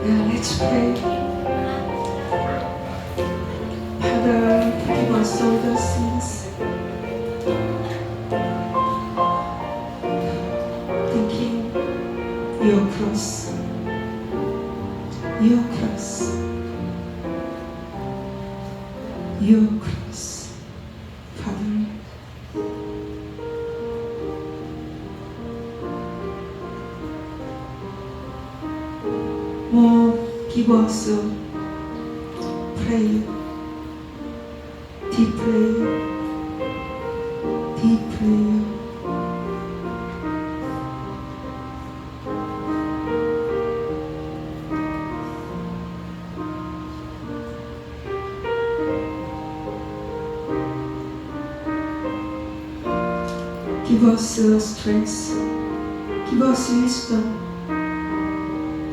Yeah, let's pray. Father, forgive us all the sins. Thinking your cross. Your cross. Your cross. Father. Give us prayer, deep prayer, deep prayer. Give us strength, give us wisdom,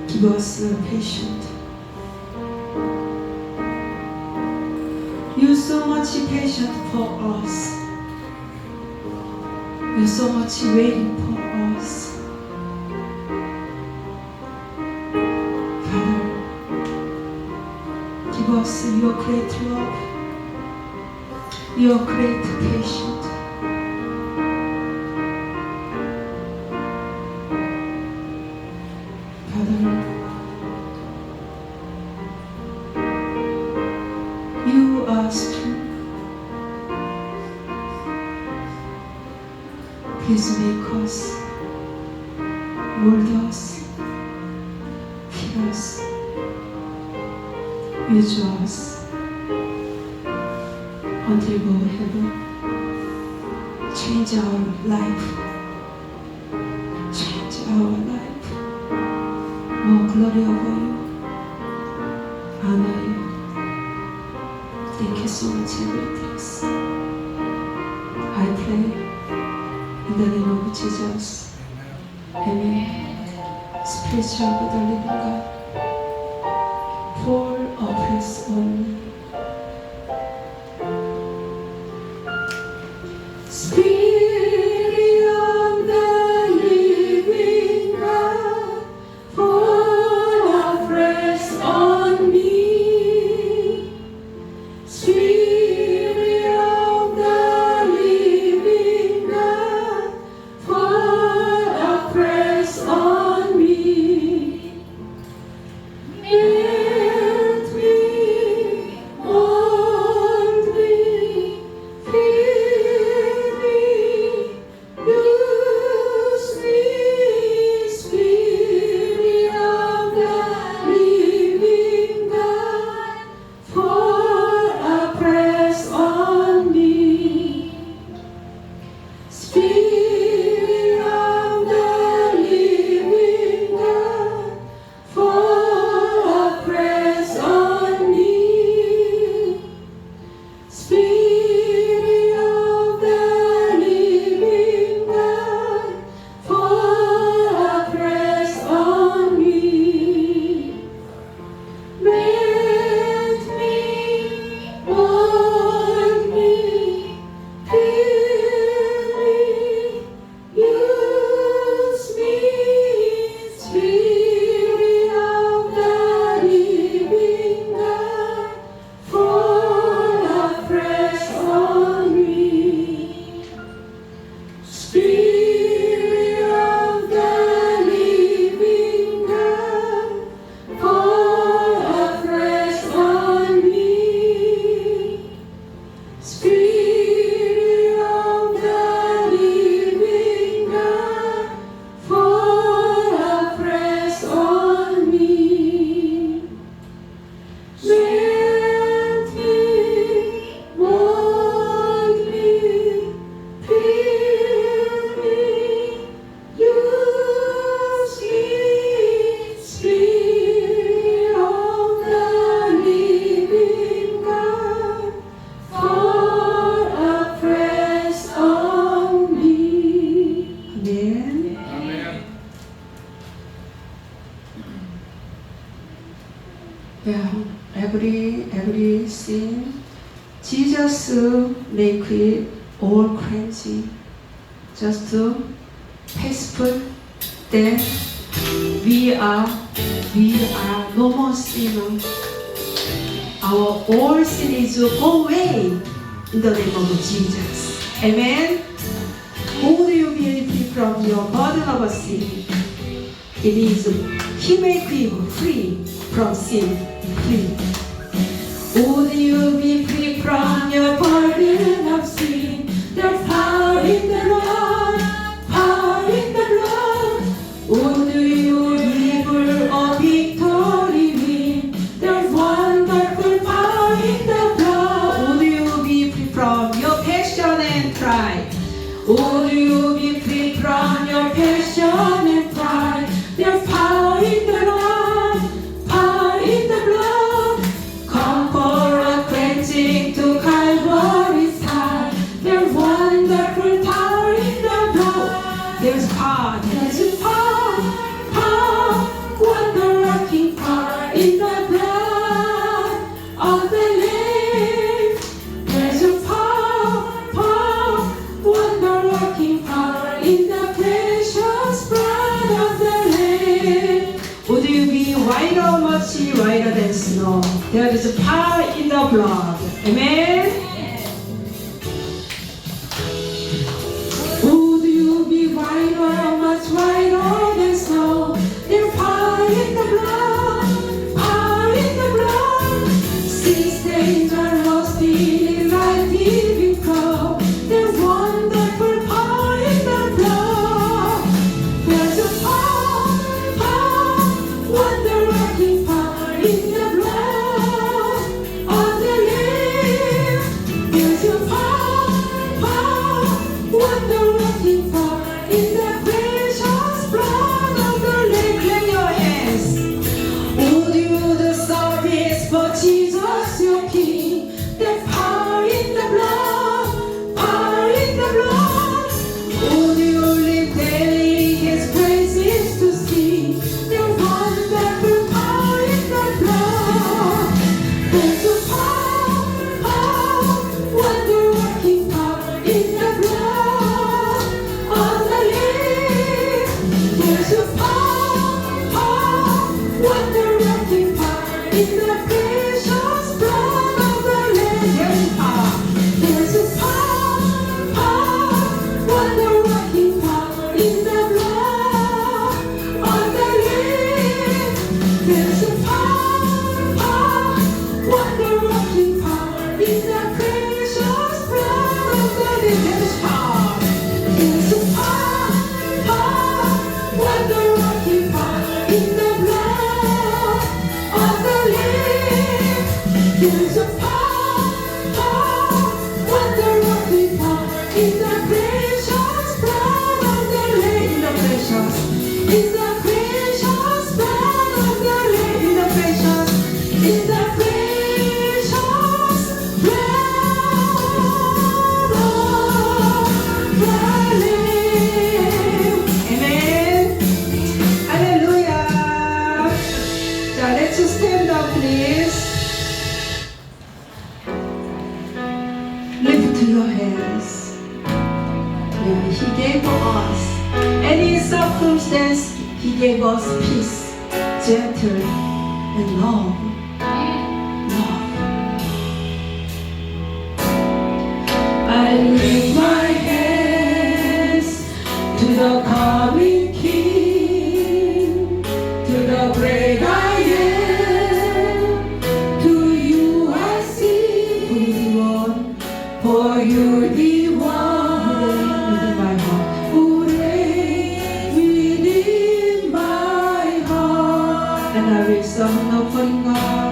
give us patience. You're so much patient for us. You're so much waiting for us. Father, give us your great love, your great patience. Father, you are strong. Please make us, mold us, feed us, use us until we go to heaven. Change our life. Change our life. More glory over you. Honor you. Thank you so much, everything. I pray in the name of Jesus. Amen. Spiritual of the living God, pour of His own. Spirit of the living God, pour afresh on me. Spirit of the living God, pour afresh on me. Melt me, mold me, fill me, use me. Spirit of the living God, pour afresh on me. Spirit of the living God, pour afresh on me. Spirit of the living God, pour afresh on me. Melt me, mold me, fill me, use me. Spirit of the living God, pour afresh on me. Spirit of the living God, pour afresh on me. Spirit of the living God, pour afresh on me. Melt me, mold me, fill me, use me. Spirit of the living God, pour afresh on me. Amen. Yeah, every sin, Jesus make it all cleansing. Just peaceful, death, we are no more sinner. Our old sin is go away in the name of Jesus. Amen. Would you be free from your burden of sin? It is He make you free from sin. Free. Would you be free from your burden of sin? There's power in the blood, power in the blood. Would you be full of victory win? There's wonderful power in the blood. Would you be free from your passion and pride? Would you be free from your passion and pride? There's power in the blood, power in the blood. Come for a cleansing to Calvary's side. There's wonderful power in the blood. There's power, wonder-working power in the blood of the Lamb. There's a power, wonder-working power in the precious blood of the Lamb. Would you be whiter, much whiter than snow? There is a power in the blood. Amen. Would you be whiter, much whiter than snow? There's power in the blood, power in the blood. Since days are lost in light giving flow. There's wonderful power in the blood. There's a power, wonder-working power in the blood of the Lamb. There's a power, wonder-working power in the precious blood of the Lamb. Clap your hands. Would you the service for Jesus your King? There's power in the blood, power in the blood. Would you live daily His praises to sing? There's wonderful power in the blood. There's a power, wonder-working power in the blood of the Lamb. There's a power, wonder-working power in the precious blood of the Lamb. There's a power, wonder-working power in the blood of the Lamb. There's a power, wonder-working power in the precious blood of the Lamb. There's power. There's a power, wonder-working power in the blood of the Lamb. There's a power, wonder-working power in the precious blood of the Lamb. In the precious blood of the Lamb. In the precious blood of the Lamb. Amen. Hallelujah. 자, let's stand up, please. Lift your hands. Yeah, He gave us any circumstance. He gave us peace, gentle, and love. Love. I lift my hands to the coming King, to the great I am. To you I sing, for you the one who reigns within my heart. And I will sing of God.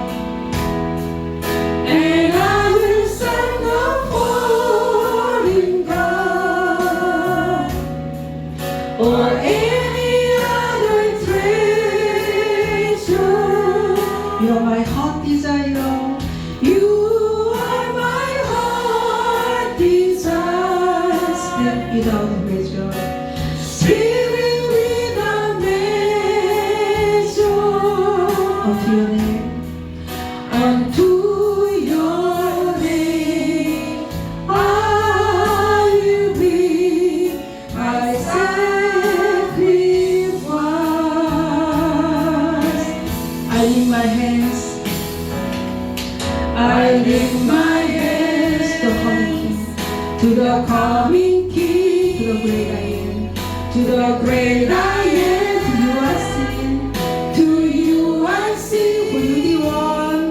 And I will sing of foreign God or any other treasure. You're my heart desire. You are my heart desire. Spirit without measure. Spirit without measure. Of your name. my hands. I lift my hands to the coming King, to the great I am, to the great I am. To you I sing, for you the one,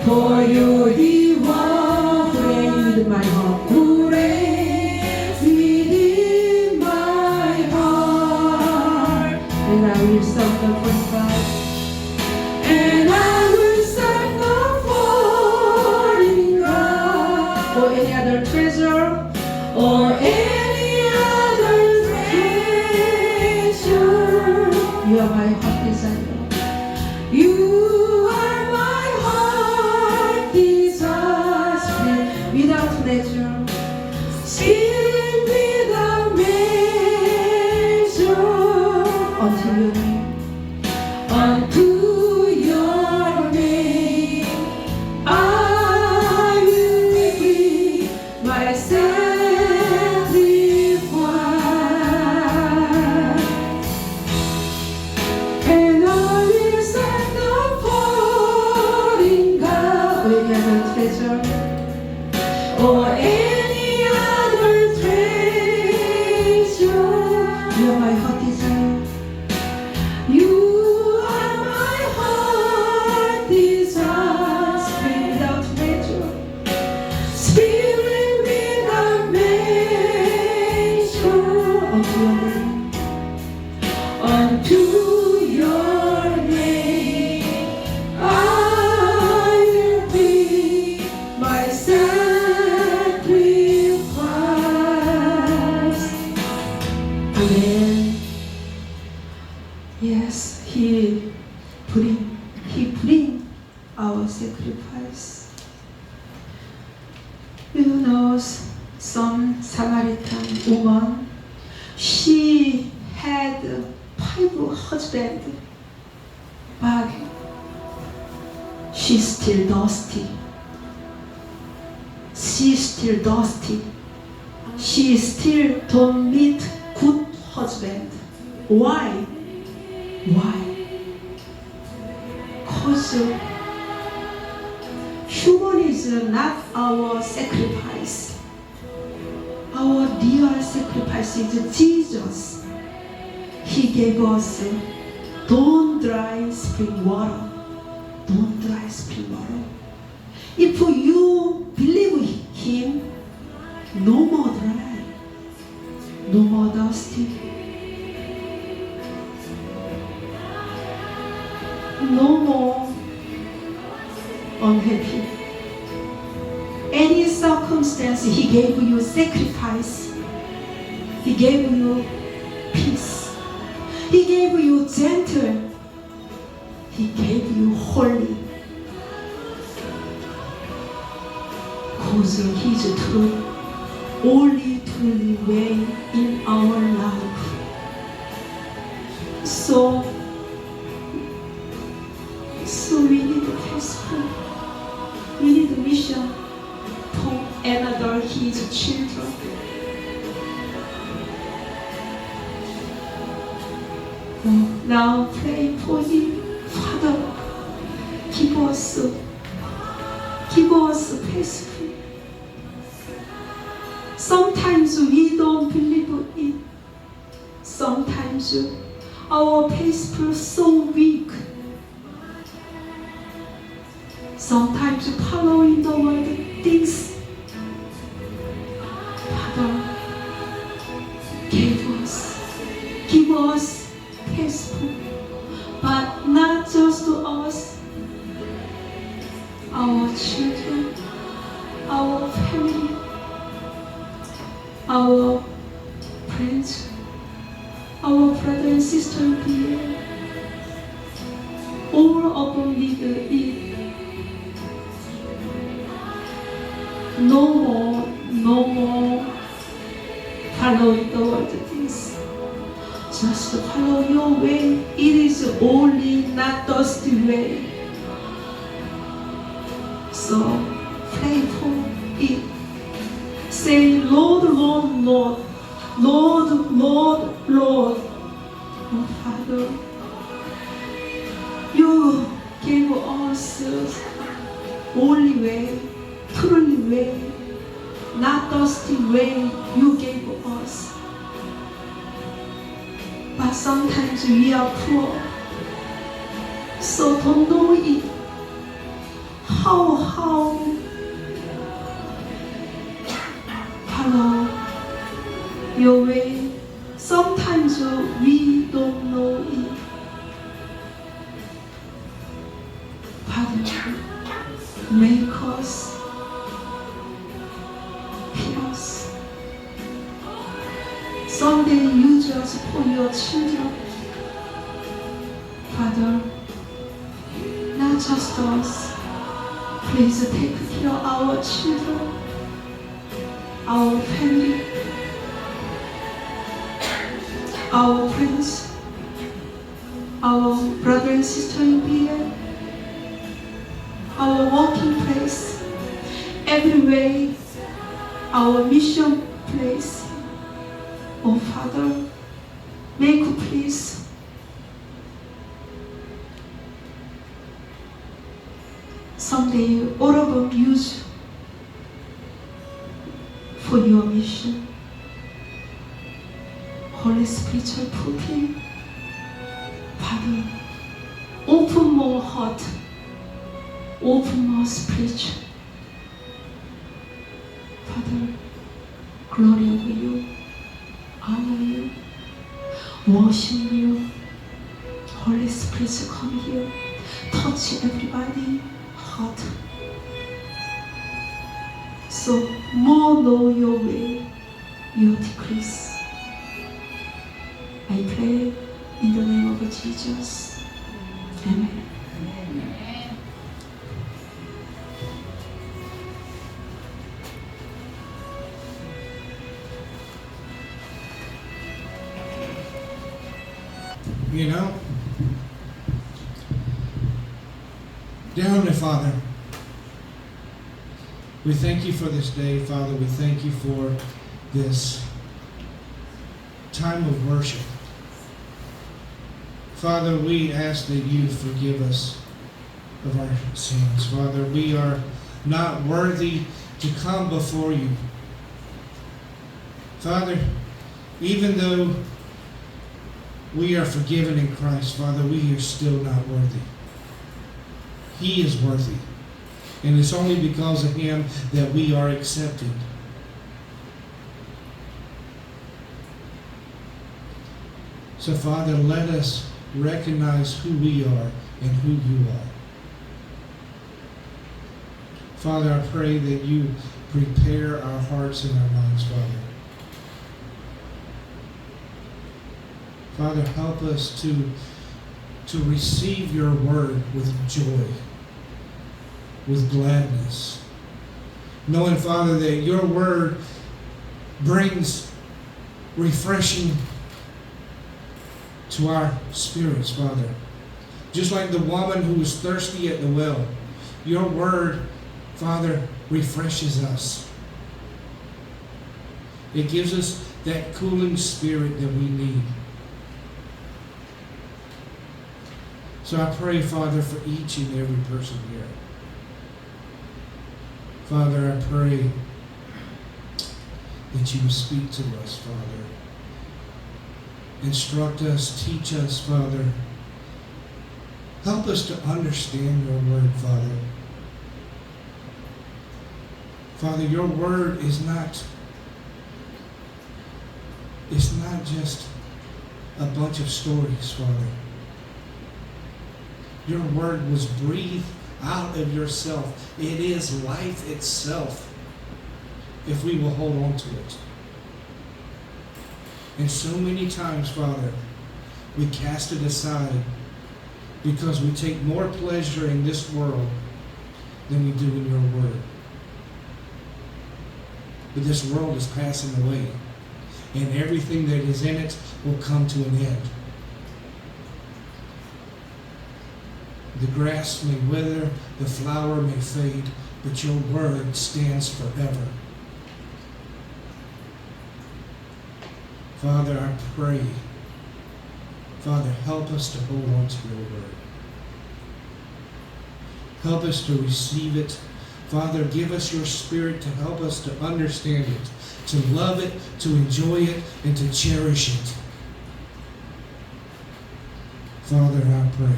for you the one who reigns with my heart, who reigns within my heart. And I will sing the first part. And I will sing the foreign God, or any other treasure, or any other treasure. You are my heart desire. You are my heart desire. Spirit without measure, Spirit without measure, until your name, unto your name, I will give my sacrifice. And I will send the pouring God, or any other treasure, or any other treasure. You are my heart desire. You are my heart desire. Spirit without measure, Spirit without measure, unto your name, unto your name, I will be my sacrifice. Amen. Yes, He bring our sacrifice. You know, some Samaritan woman, she had 5 husbands, but she's still thirsty. She's still thirsty. She still don't meet good husband. Why? Why? Because human is not our sacrifice. Our real sacrifice is Jesus. He gave us don't dry spring water. Don't dry spring water. If you believe Him, no more dry, no more thirsty, no more unhappy. Any circumstance, He gave you sacrifice. He gave you peace. He gave you gentle. He gave you holy. Because His truth, only true way in our life. So we need a gospel. We need a mission for another His children. Now pray for Him. Father, give us peaceful. Sometimes we don't believe it. Sometimes our peaceful is so weak. Sometimes following the world things. Father, give us peaceful, but not just to us, our children, our family, our friends, our brother and sister here. All of them need it. No more following the world things. Just follow your way. It is only not dusty way. So pray for it. Say, Lord, Lord, Lord, Lord, Lord, Lord. Oh, Father, you gave us only way, truly way, not thirsty way you gave us. But sometimes we are poor, so don't know it. How follow your way. Sometimes we don't know it. Father, make us peace. Someday use us for your children. Father, not just us. Please take care of our children, our family, our friends, our brother and sister in BN, our working place, everywhere, our mission place. Oh Father, make please someday all of them use for your mission. Holy Spiritual Pupil, Father, open more heart, open more spirit. Father, glory over you, honor you, worship you. Holy Spirit, come here, touch everybody heart. So more know your way, you decrease. I pray in the name of Jesus. Amen. You know, dear Heavenly Father, we thank you for this day, Father. We thank you for this time of worship. Father, we ask that you forgive us of our sins. Father, we are not worthy to come before you. Father, even though we are forgiven in Christ, Father, we are still not worthy. He is worthy. And it's only because of him that we are accepted. So, Father, let us recognize who we are and who you are. Father, I pray that you prepare our hearts and our minds, Father. Father, help us to receive your word with joy, with gladness, knowing, Father, that your word brings refreshing to our spirits, Father. Just like the woman who was thirsty at the well, your word, Father, refreshes us. It gives us that cooling spirit that we need. So I pray, Father, for each and every person here. Father, I pray that you will speak to us, Father. Instruct us, teach us, Father. Help us to understand your word, Father. Father, your word is not just a bunch of stories, Father. Your word was breathed out of yourself. It is life itself, if we will hold on to it. And so many times, Father, we cast it aside because we take more pleasure in this world than we do in your word. But this world is passing away, and everything that is in it will come to an end. The grass may wither, the flower may fade, but your word stands forever. Father, I pray, Father, help us to hold on to your word. Help us to receive it. Father, give us your Spirit to help us to understand it, to love it, to enjoy it, and to cherish it. Father, I pray.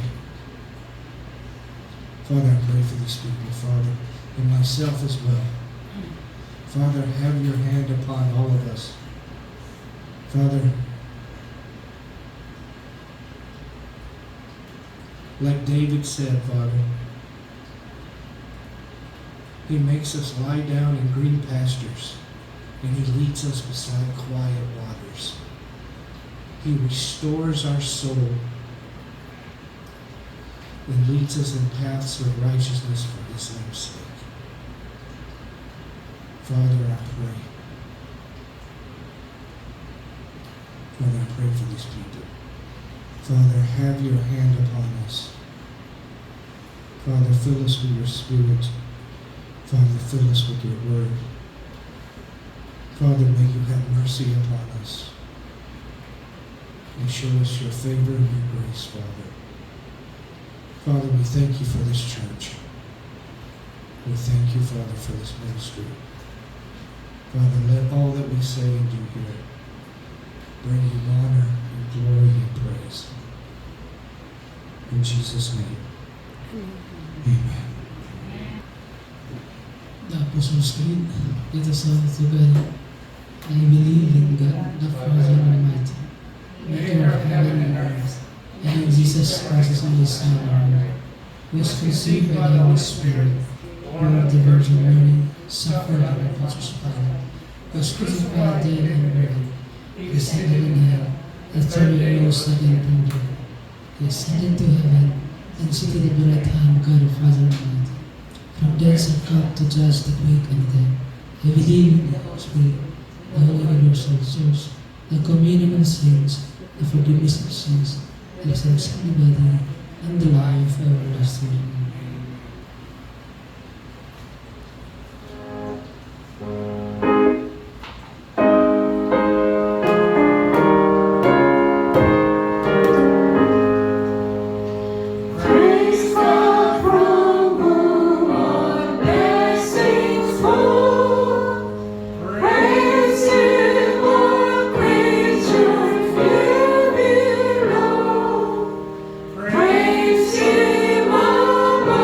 Father, I pray for these people, Father, and myself as well. Father, have your hand upon all of us. Father, like David said, Father, he makes us lie down in green pastures, and he leads us beside quiet waters. He restores our soul and leads us in paths of righteousness for his name's sake. Father, I pray. Father, I pray for these people. Father, have your hand upon us. Father, fill us with your Spirit. Father, fill us with your word. Father, may you have mercy upon us and show us your favor and your grace, Father. Father, we thank you for this church. We thank you, Father, for this ministry. Father, let all that we say and do here bring you honor and glory and praise. In Jesus' name, amen. The Apostles' Creed, let us all together. I believe in God, the Father Almighty, maker of heaven and earth, and in Jesus Christ, His Son, our Lord, who was conceived by the Holy Spirit, born of the Virgin Mary, suffered under Pontius Pilate, was crucified, dead, and buried, descended in hell, the third day rose again from the dead. He ascended to heaven, and seated at the right hand of God the Father Almighty. From thence hath come to judge the quick and the dead. I believe in the Holy Spirit, the Holy Universal Church, the communion of saints, the forgiveness of sins, the resurrection of the body, and the life everlasting. Praise God from whom all blessings flow. Praise Him, all creatures here below. Praise Him above.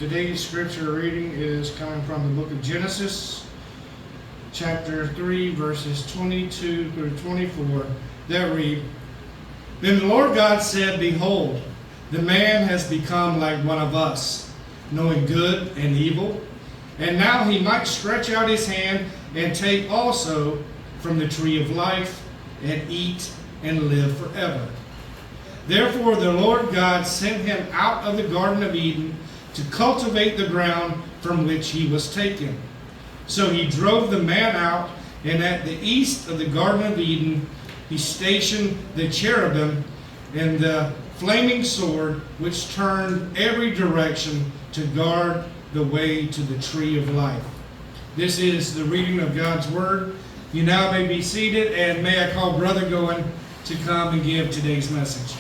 Today's scripture reading is coming from the book of Genesis, chapter 3, verses 22 through 24, that read, Then the Lord God said, Behold, the man has become like one of us, knowing good and evil. And now he might stretch out his hand and take also from the tree of life and eat and live forever. Therefore the Lord God sent him out of the Garden of Eden to cultivate the ground from which he was taken. So he drove the man out, and at the east of the Garden of Eden he stationed the cherubim and the flaming sword, which turned every direction to guard the way to the tree of life. This is the reading of God's Word. You now may be seated, and may I call Brother Goen to come and give today's message.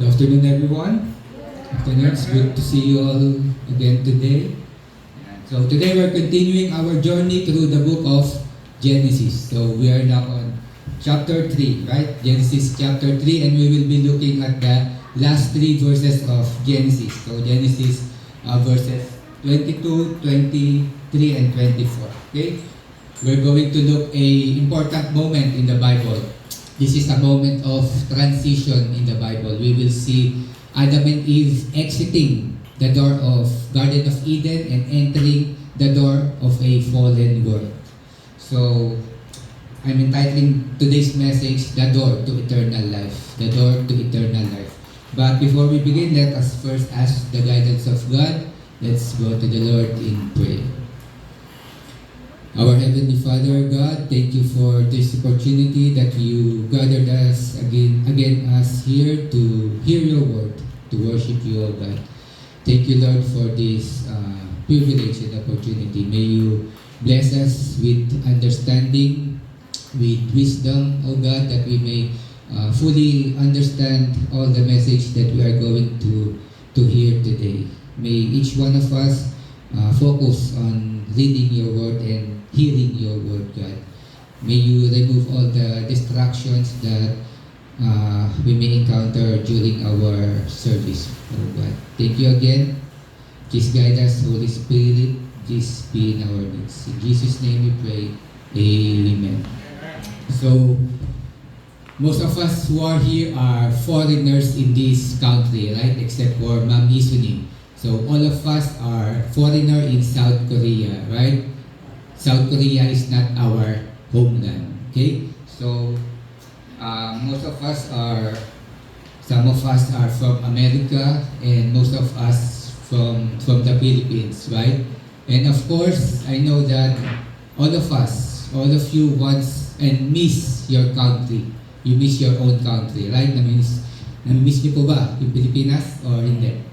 Good afternoon, everyone. Afternoon. It's good to see you all again today. So today we're continuing our journey through the book of Genesis. So we are now on chapter 3, right? Genesis chapter 3, and we will be looking at the last 3 verses of Genesis. So Genesis verses 22, 23, and 24. Okay? We're going to look a important moment in the Bible. This is a moment of transition in the Bible. We will see Adam and Eve exiting the door of Garden of Eden and entering the door of a fallen world. So, I'm entitling today's message, The Door to Eternal Life. The Door to Eternal Life. But before we begin, let us first ask the guidance of God. Let's go to the Lord in prayer. Our Heavenly Father, God, thank you for this opportunity that you gathered us again us here to hear your word, to worship you, O God. Thank you, Lord, for this privilege and opportunity. May you bless us with understanding, with wisdom, O God, that we may fully understand all the message that we are going to hear today. May each one of us focus on reading your word and hearing your word, God. May you remove all the distractions that we may encounter during our service, oh God. Thank you again. Please guide us, Holy Spirit. Please be in our midst. In Jesus' name we pray. Amen. So, most of us who are here are foreigners in this country, right? Except for Ma'am Isuni. So all of us are foreigner in South Korea, right? South Korea is not our homeland, okay? So some of us are from America, and most of us from the Philippines, right? And of course, I know that all of you wants and miss your country. You miss your own country, right? Namimiss niyo po ba yung Pilipinas or hindi?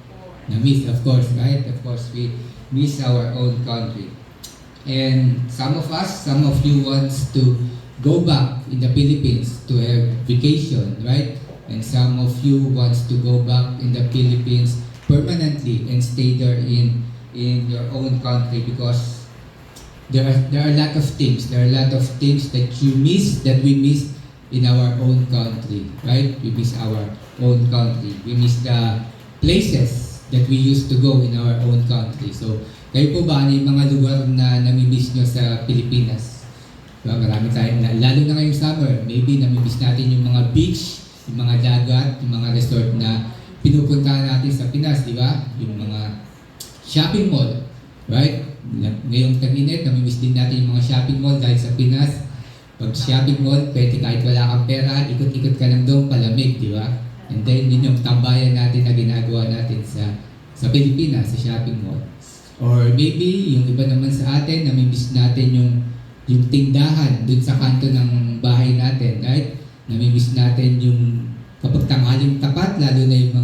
Na-miss, of course, right? Of course, we miss our own country. And some of you wants to go back in the Philippines to have vacation, right? And some of you wants to go back in the Philippines permanently and stay there in your own country, because there are a lot of things. There are a lot of things that you miss, that we miss in our own country, right? We miss our own country. We miss the places that we used to go in our own country. So, kayo po ba, ano yung mga lugar na namimiss nyo sa Pilipinas? Diba? Marami tayong, lalo na ngayong summer, maybe namimiss natin yung mga beach, yung mga dagat, yung mga resort na pinupuntahan natin sa Pinas, di ba? Yung mga shopping mall, right? Ngayong tag-init, namimiss din natin yung mga shopping mall dahil sa Pinas. Pag shopping mall, pwede kahit wala kang pera, ikot-ikot ka lang doon, palamig, di ba? And then, yun yung tambayan natin na ginagawa natin sa Pilipinas, sa shopping mall. Or maybe, yung iba naman sa atin, namimiss natin yung tindahan dun sa kanto ng bahay natin, right? Namimiss natin yung kapag tanghaling tapat, lalo na yung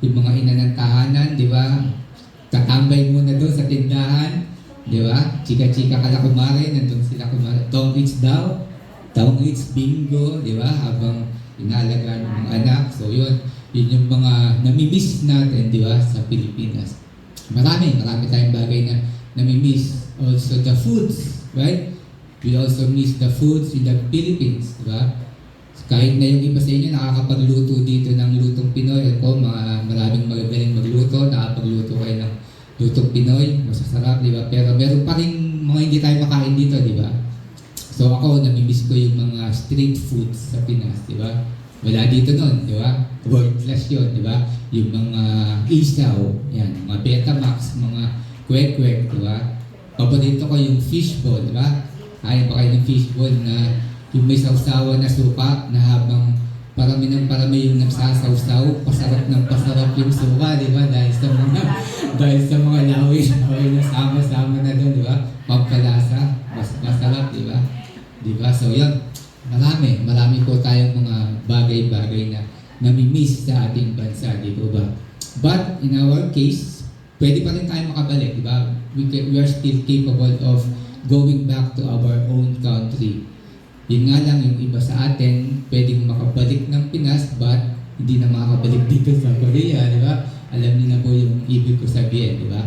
mga ina ng tahanan, di ba? Tatambay muna doon sa tindahan, di ba? Chika-chika ka na kumare, nandun sila kumare. Don't reach daw, Tawag bingo, di ba? Habang inaalagaan ng mga anak. So yun yung mga namimiss natin, di ba, sa Pilipinas. Marami tayong bagay na namimiss. Also the foods, right? We also miss the foods in the Philippines, di ba? Kahit na yung iba sa inyo nakakapagluto dito ng lutong Pinoy, ako, maraming magagaling magluto, nakapagluto kayo ng lutong Pinoy, masasarap, di ba? Pero meron pa rin mga hindi tayo makain dito, di ba? So ako, namimiss ko yung mga street foods sa Pinas, di ba? Wala dito nun, di ba? World class yun, di ba? Yung mga isaw, yan, mga Betamax, mga kwek-kwek, di ba? Paborito ko yung fishball, di ba? Ayaw pa kayo ng fishball na yung may sausawan na suka na habang parami ng parami yung nagsasawsaw, pasarap ng pasarap yung suka, di ba? Dahil sa mga lawin na sama-sama na doon, di ba? Pampalasa, masarap, di ba? Di ba? So yan, marami po tayong mga bagay-bagay na namimiss sa ating bansa, di po ba? But in our case, pwede pa rin tayo makabalik, di ba? We are still capable of going back to our own country. Yun nga lang, yung iba sa atin, pwedeng makabalik ng Pinas, but hindi na makakabalik dito sa Korea, di ba? Alam niyo na po yung ibig ko sabihin, di ba?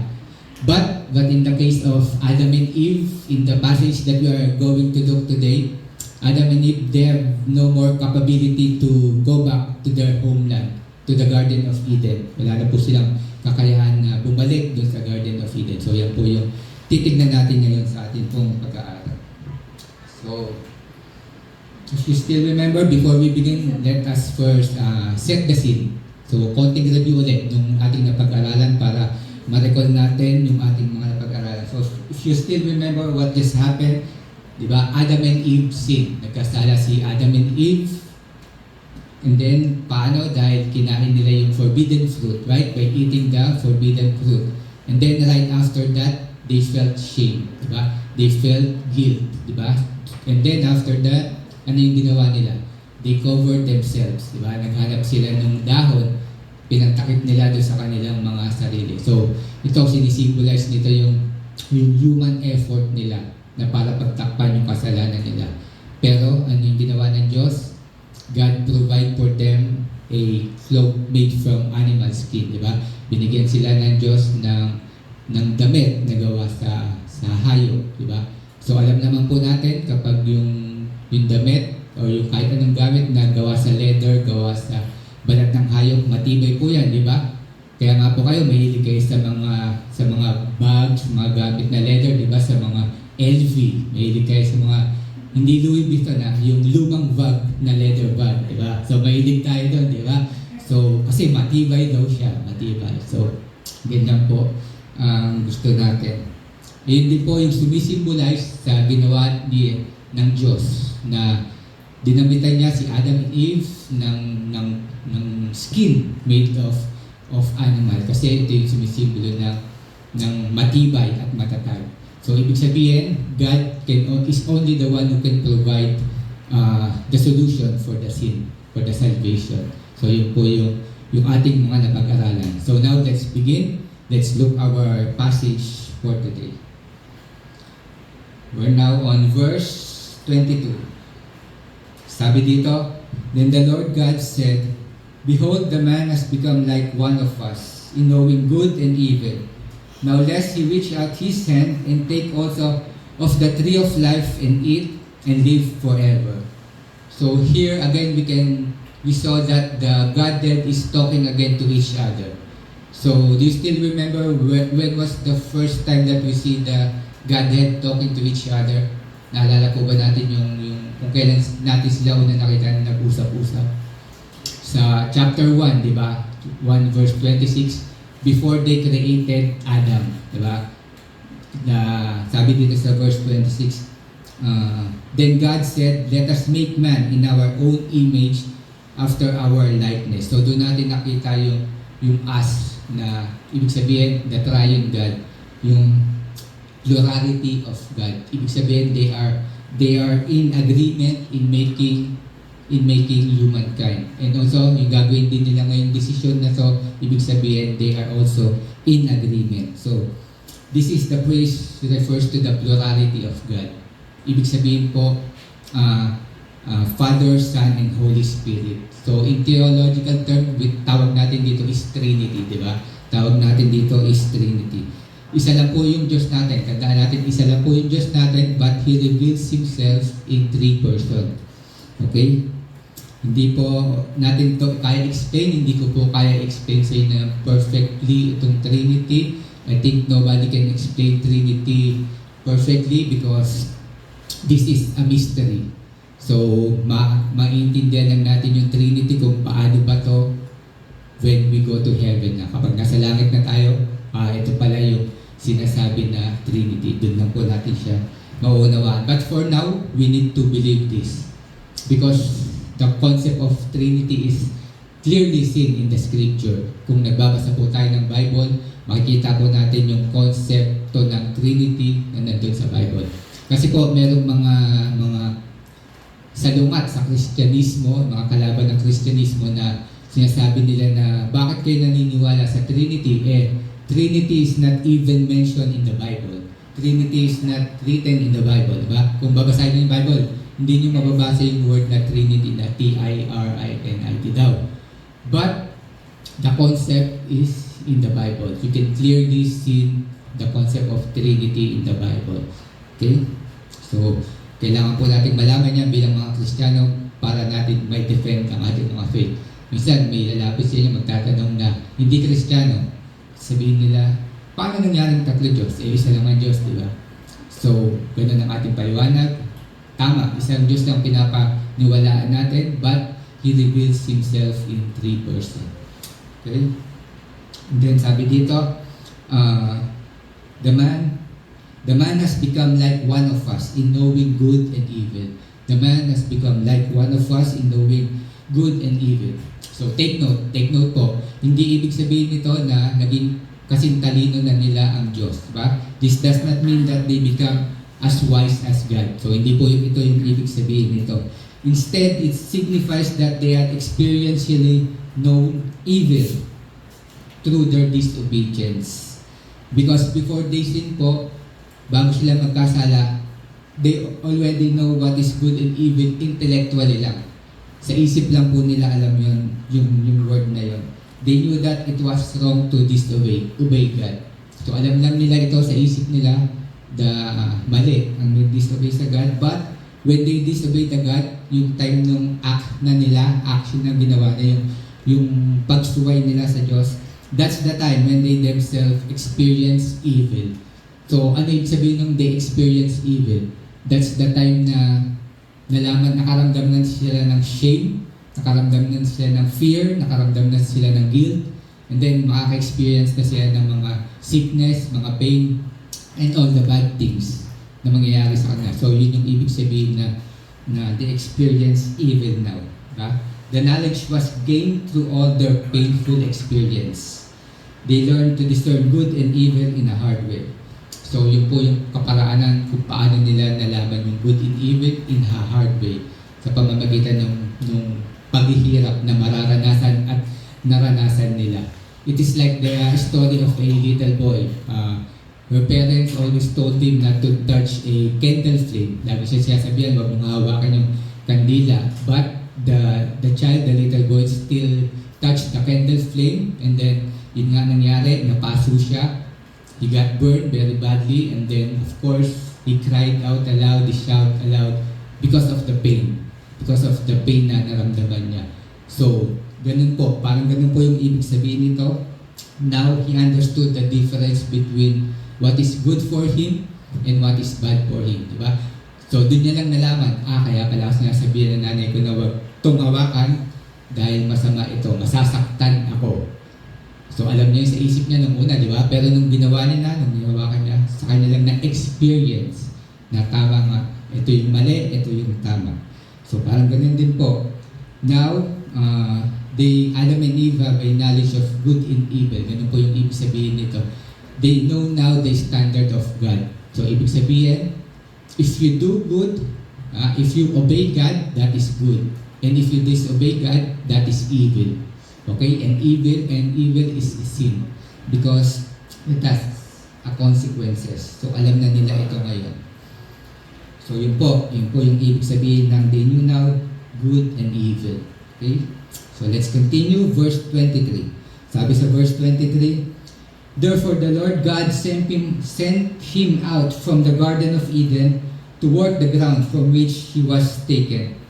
But in the case of Adam and Eve, in the passage that we are going to look today, Adam and Eve, they have no more capability to go back to their homeland, to the Garden of Eden. Wala na po silang kakayahan na bumalik doon sa Garden of Eden. So yan po yung titignan natin ngayon sa ating pong pag-aaral. So, if you still remember, before we begin, let us first set the scene. So, konting review ulit nung ating napag-aralan para ma-recall natin yung ating mga napag-aralan. So, if you still remember what just happened, di ba? Adam and Eve sin. Nagkasala si Adam and Eve. And then, paano? Dahil kinain nila yung forbidden fruit, right? By eating the forbidden fruit. And then, right after that, they felt shame, di ba? They felt guilt, di ba? And then, after that, ano yung ginawa nila? They covered themselves, di ba? Naghanap sila ng dahon, pinagtakip nila doon sa kanilang mga sarili. So, ito sinisimbolize nito yung human effort nila na para pagtakpan yung kasalanan nila. Pero, ano yung ginawa ng Diyos? God provide for them a cloak made from animal skin, di ba? Binigyan sila ng Diyos ng damit na gawa sa hayop, di ba? So, alam naman po natin kapag yung damit o yung kahit anong gamit na gawa sa leather, gawa sa balat ng hayop, matibay po yan, di ba? Kaya nga po kayo, mahilig kayo sa mga bags, mga gamit na leather, di ba? Sa mga LV, mahilig kayo sa mga hindi Louis Vuitton na, yung lumang bag na leather bag, di ba? So mahilig tayo doon, di ba? So kasi matibay daw siya, matibay. So ganyan po ang gusto natin. Yun din po yung sumisimbolize sa ginawa ng Diyos na dinamitan niya si Adam and Eve ng skin made of animal kasi ito yung sumisimbolo ng matibay at matatag. So ibig sabihin, God is only the one who can provide the solution for the sin, for the salvation. So yun po yung ating mga napag-aralan. So now let's begin. Let's look our passage for today. We're now on verse 22. Sabi dito, Then the Lord God said, Behold, the man has become like one of us, in knowing good and evil. Now lest he reach out his hand and take also of the tree of life and eat and live forever. So here again we saw that the Godhead is talking again to each other. So do you still remember when was the first time that we see the Godhead talking to each other? Naalala po ba natin yung kung kailan natin sila una nakita na nag-usap-usap? Sa chapter 1, di ba? 1 verse 26, before they created Adam, di ba? Sabi dito sa verse 26, Then God said, Let us make man in our own image after our likeness. So doon natin nakita yung us na ibig sabihin, the triune God, yung plurality of God. Ibig sabihin, they are in agreement in making humankind. And also, yung gagawin din nila ngayong decision na to, ibig sabihin, they are also in agreement. So, this is the phrase refers to the plurality of God. Ibig sabihin po, Father, Son, and Holy Spirit. So in theological term, tawag natin dito is Trinity, di ba? Tawag natin dito is Trinity. Isa lang po yung Diyos natin. Tandaan natin, isa lang po yung Diyos natin, but He reveals Himself in 3 persons. Okay? Hindi po natin to kaya explain, hindi ko po kaya explain sa inyo perfectly itong Trinity. I think nobody can explain Trinity perfectly because this is a mystery. So, maintindihan lang natin yung Trinity kung paano ba to when we go to heaven na. Kapag nasa langit na tayo, ito pala yung sinasabi na Trinity. Doon lang po natin siya mauunawaan. But for now, we need to believe this. Because the concept of Trinity is clearly seen in the Scripture. Kung nagbabasa po tayo ng Bible, makikita po natin yung konsepto ng Trinity na nandun sa Bible. Kasi po, merong mga salungat sa Kristyanismo, mga kalaban ng Kristyanismo na sinasabi nila na bakit kayo naniniwala sa Trinity? Trinity is not even mentioned in the Bible. Trinity is not written in the Bible, diba? Kung babasahin niyo yung Bible, hindi niyo mababasa yung word na Trinity na T-I-R-I-N-I-T daw. But the concept is in the Bible. You can clearly see the concept of Trinity in the Bible. Okay? So, kailangan po natin malaman yan bilang mga Kristiyano para natin may defend ang ating mga faith. Minsan, may lalapit sa inyo magtatanong na hindi Kristiyano. Sabihin nila, paano nangyaring 3 Diyos? Isa lang ang Diyos, di ba? So, ganun ang ating paliwanag. Tama, isang Diyos lang pinapaniwalaan natin, but He reveals Himself in 3 persons. Okay? And then sabi dito, the man has become like one of us in knowing good and evil. The man has become like one of us in knowing good and evil. So take note po. Hindi ibig sabihin nito na naging kasing talino na nila ang Diyos. Diba? This does not mean that they become as wise as God. So hindi po ito yung ibig sabihin nito. Instead, it signifies that they had experientially known evil through their disobedience. Because before they sin po, bago sila magkasala, they already know what is good and evil intellectually lang. Sa isip lang po nila alam yung word na yon. They knew that it was wrong to obey God. So alam lang nila ito sa isip nila, mali ang disobey sa God. But when they disobey the God, yung time nung action na ginawa na yung pagsuway nila sa Diyos, that's the time when they themselves experience evil. So, ano yung sabihin nung they experience evil? That's the time na nakaramdam na sila ng shame, nakaramdam na sila ng fear, nakaramdam na sila ng guilt, and then makaka-experience na sila ng mga sickness, mga pain, and all the bad things na mangyayari sa kanila. So, yun yung ibig sabihin na they experience evil now. Diba? The knowledge was gained through all their painful experience. They learned to discern good and evil in a hard way. So, yun po yung kaparaanan kung paano nila nalaman yung good and evil in a hard way sa pamamagitan ng paghihirap na mararanasan at naranasan nila. It is like the story of a little boy. Her parents always told him not to touch a candle flame. Lagi siya sabihan, wag mong hawakan yung kandila. But the child, the little boy, still touched the candle flame, and then yun nga nangyari, napaso siya. He got burned very badly, and then of course he cried out aloud, he shouted aloud because of the pain na naramdaman niya. So, parang ganun po yung ibig sabihin nito. Now he understood the difference between what is good for him and what is bad for him, diba? So, dun niya lang nalaman, kaya pala ako sinasabihan ng nanay ko na wag itong hawakan dahil masama ito, masasaktan ako. So alam niya sa isip niya nung una, di ba? Pero nung ginawa niya nung ginawakan niya, sa kanya lang na-experience na tama nga, ito yung mali, ito yung tama. So parang ganun din po. Now, Adam and Eve have a knowledge of good and evil. Ganun po yung ibig sabihin nito. They know now the standard of God. So ibig sabihin, if you do good, if you obey God, that is good. And if you disobey God, that is evil. Okay, and evil is sin because it has a consequences. So alam na nila ito ngayon. So yun po yung ibig sabihin ng they knew now good and evil. Okay? So let's continue, verse 23. Sabi sa verse 23, therefore the Lord God sent him out from the Garden of Eden to work the ground from which he was taken.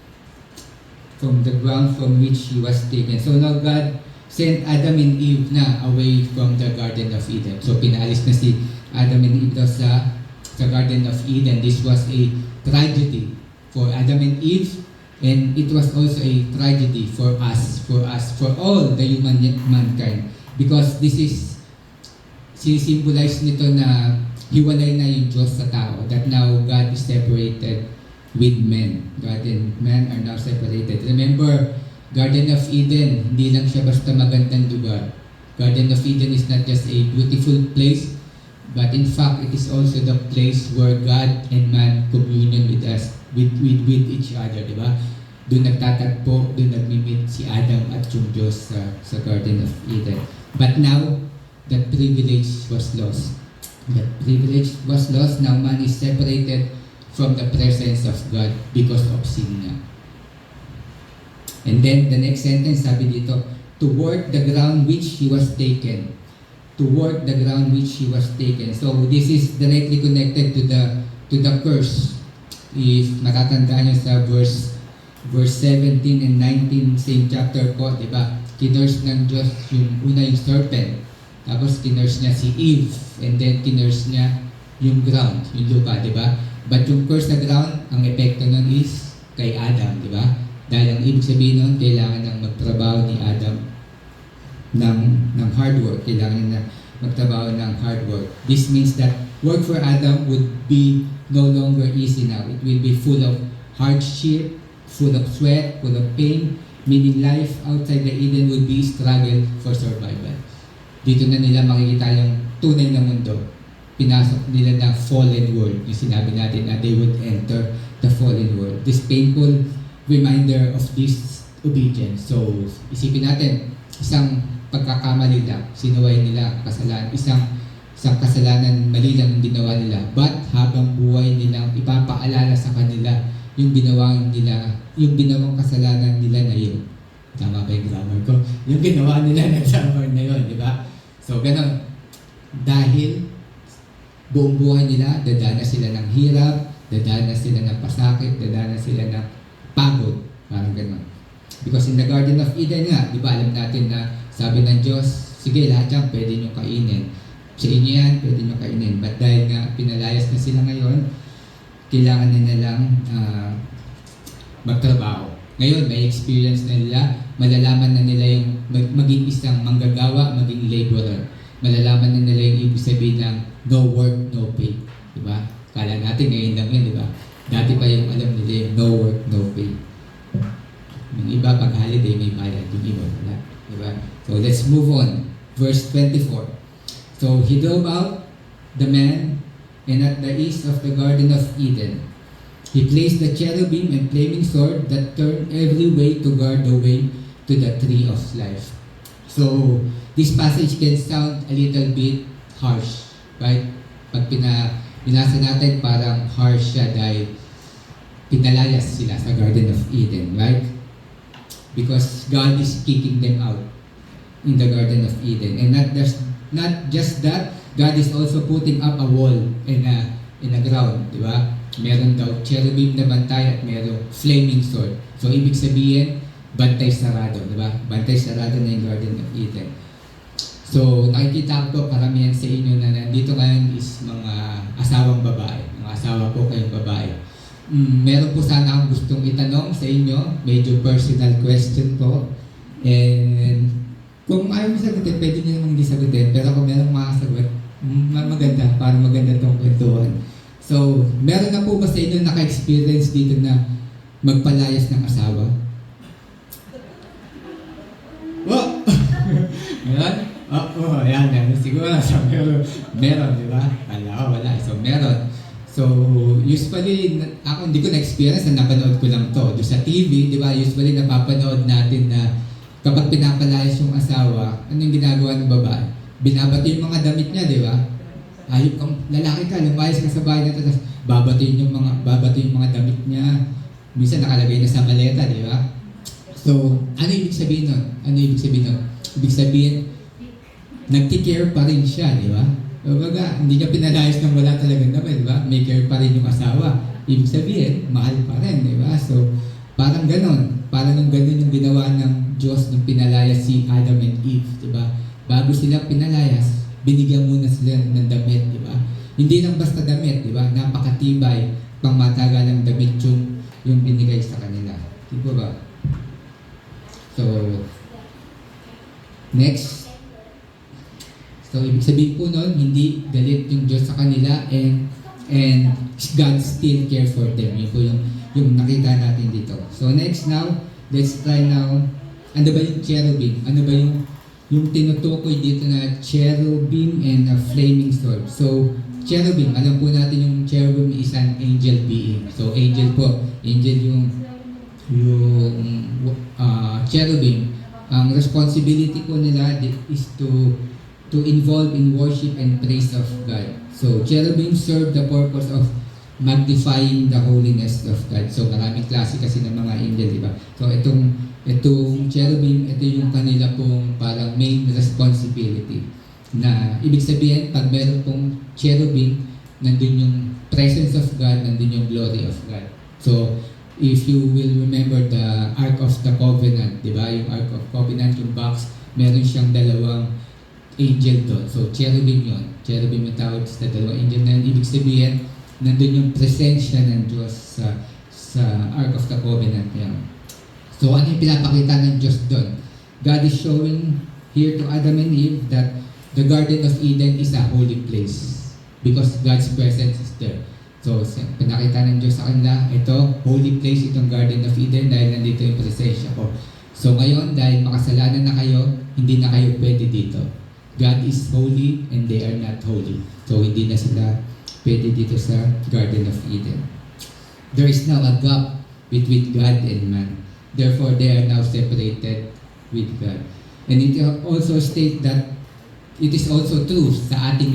From the ground from which he was taken. So now God sent Adam and Eve na away from the Garden of Eden. So pinaalis na si Adam and Eve daw sa Garden of Eden. This was a tragedy for Adam and Eve, and it was also a tragedy for us, for all the mankind. Because this is sinisimbolize nito na hiwalay na yung Diyos sa tao, that now God is separated with men. God and man are now separated. Remember, Garden of Eden, hindi lang siya basta magandang lugar. Garden of Eden is not just a beautiful place, but in fact, it is also the place where God and man communion with us, with each other, di ba? Doon nagtatagpo, doon nagmi-meet si Adam at yung Diyos sa Garden of Eden. But now, that privilege was lost. That privilege was lost. Now man is separated from the presence of God because of sin na. And then the next sentence, sabi dito, to work the ground which he was taken. To work the ground which he was taken. So this is directly connected to the curse. If matatandaan nyo sa verse 17 and 19, same chapter po, di ba? Kinurse ng Diyos yung una yung serpent. Tapos kinurse niya si Eve. And then kinurse niya yung ground, yung lupa, di ba? But yung curse na ground, ang epekto nun is kay Adam, di ba? Dahil ang ibig sabihin nun, kailangan ng magtrabaho ni Adam ng hard work. Kailangan na magtrabaho ng hard work. This means that work for Adam would be no longer easy now. It will be full of hardship, full of sweat, full of pain, meaning life outside the Eden would be struggle for survival. Dito na nila makikita yung tunay na mundo. Pinasok nila na fallen world. Yung sinabi natin na they would enter the fallen world. This painful reminder of this obedience. So, isipin natin, isang pagkakamali lang, sinuway nila kasalanan, isang kasalanan mali lang ang ginawa nila. But habang buhay nilang ipapaalala sa kanila yung ginawang kasalanan nila na yun. Tama ba yung grammar ko? Yung ginawa nila na summer na yun, di ba? So, ganun. Dahil buong buhay nila, dadanas sila ng hirap, dadanas sila ng pasakit, dadanas sila ng pagod. Parang ganun. Because in the Garden of Eden nga, di ba alam natin na sabi ng Diyos, sige lahat yan pwede nyo kainin. Sa inyo yan, pwede nyo kainin. But dahil nga pinalayas na sila ngayon, kailangan nila lang magtrabaho. Ngayon, may experience na nila, malalaman na nila yung maging isang manggagawa, maging laborer. Malalaman na nila yung ibig sabihin ng no work, no pay. Diba? Kala natin ngayon lang yun, diba? Dati pa yung alam nila yung no work, no pay. Yung iba, pag holiday, may bayad. Yung iba, wala. Diba? So, let's move on. Verse 24. So, he drove out the man, and at the east of the Garden of Eden, he placed the cherubim and flaming sword that turned every way to guard the way to the tree of life. So, this passage can sound a little bit harsh, right? Pag binasa natin, parang harsh siya dahil pinalayas sila sa Garden of Eden, right? Because God is kicking them out in the Garden of Eden. And not just that, God is also putting up a wall in a ground, di ba? Meron daw cherubim na bantay at meron flaming sword. So, ibig sabihin, bantay sarado, di ba? Bantay sarado na yung Garden of Eden. So, nakikita ko karamihan sa inyo na nandito ngayon is mga asawang babae. Mga asawa po kayong babae. Meron po sana akong gustong itanong sa inyo. Medyo personal question po. And kung ayaw mo sagutin, pwede nyo namang hindi sagutin. Pero kung meron makasagot, maganda, para maganda itong kwentuhan. So, meron na po ba sa inyo naka-experience dito na magpalayas ng asawa? Oh! Meron? Oo, yan. Siguro sa meron, di ba? Wala. So, meron. So, usually, ako hindi ko na-experience na napanood ko lang to. Doon sa TV, di ba? Usually, napapanood natin na kapag pinapalayas yung asawa, ano yung ginagawa ng babae? Binabati yung mga damit niya, di ba? Ayop kang lalaki ka, lumayas ka sa bahay na ito. babatiin yung mga damit niya. Minsan nakalagay na sa maleta, di ba? So, ano ibig sabihin nun? Ibig sabihin, nagti-care pa rin siya, di ba? Kumbaga, hindi niya pinalayas ng wala talagang damit, di ba? May care pa rin yung asawa. Ibig sabihin, mahal pa rin, di ba? So, parang ganon yung ginawa ng Diyos nung pinalayas si Adam and Eve, di ba? Bago sila pinalayas, binigyan muna sila ng damit, di ba? Hindi lang basta damit, di ba? Napakatibay, pangmatagalang damit yung binigay sa kanila. Di ba? So, next. So, ibig sabihin po nun, hindi galit yung Diyos sa kanila and God still care for them. Yun po yung nakita natin dito. So, next now, let's try now, ano ba yung cherubim? Ano ba yung tinutukoy dito na cherubim and a flaming sword? So, cherubim, alam po natin yung cherubim is an angel being. So, angel po. Angel yung cherubim. Ang responsibility po nila is to involve in worship and praise of God. So, cherubim serve the purpose of magnifying the holiness of God. So, maraming klase kasi ng mga angel, di ba? So, itong cherubim, ito yung kanila pong parang main responsibility. Na, ibig sabihin, pag meron pong cherubim, nandun yung presence of God, nandun yung glory of God. So, if you will remember the Ark of the Covenant, di ba? Yung Ark of Covenant, yung box, meron siyang dalawang angel doon. So, cherubim yun. Cherubim yung tawag sa dalawang angel na yun. Ibig sabihin, nandun yung presensya ng Diyos sa Ark of the Covenant yan. So, ano yung pinapakita ng Diyos doon? God is showing here to Adam and Eve that the Garden of Eden is a holy place because God's presence is there. So, pinakita ng Diyos sa kanila, ito, holy place itong Garden of Eden dahil nandito yung presensya ko. So, ngayon, dahil makasalanan na kayo, hindi na kayo pwede dito. God is holy and they are not holy. So, hindi na sila pwede dito sa Garden of Eden. There is now a gap between God and man. Therefore, they are now separated with God. And it also states that it is also true sa ating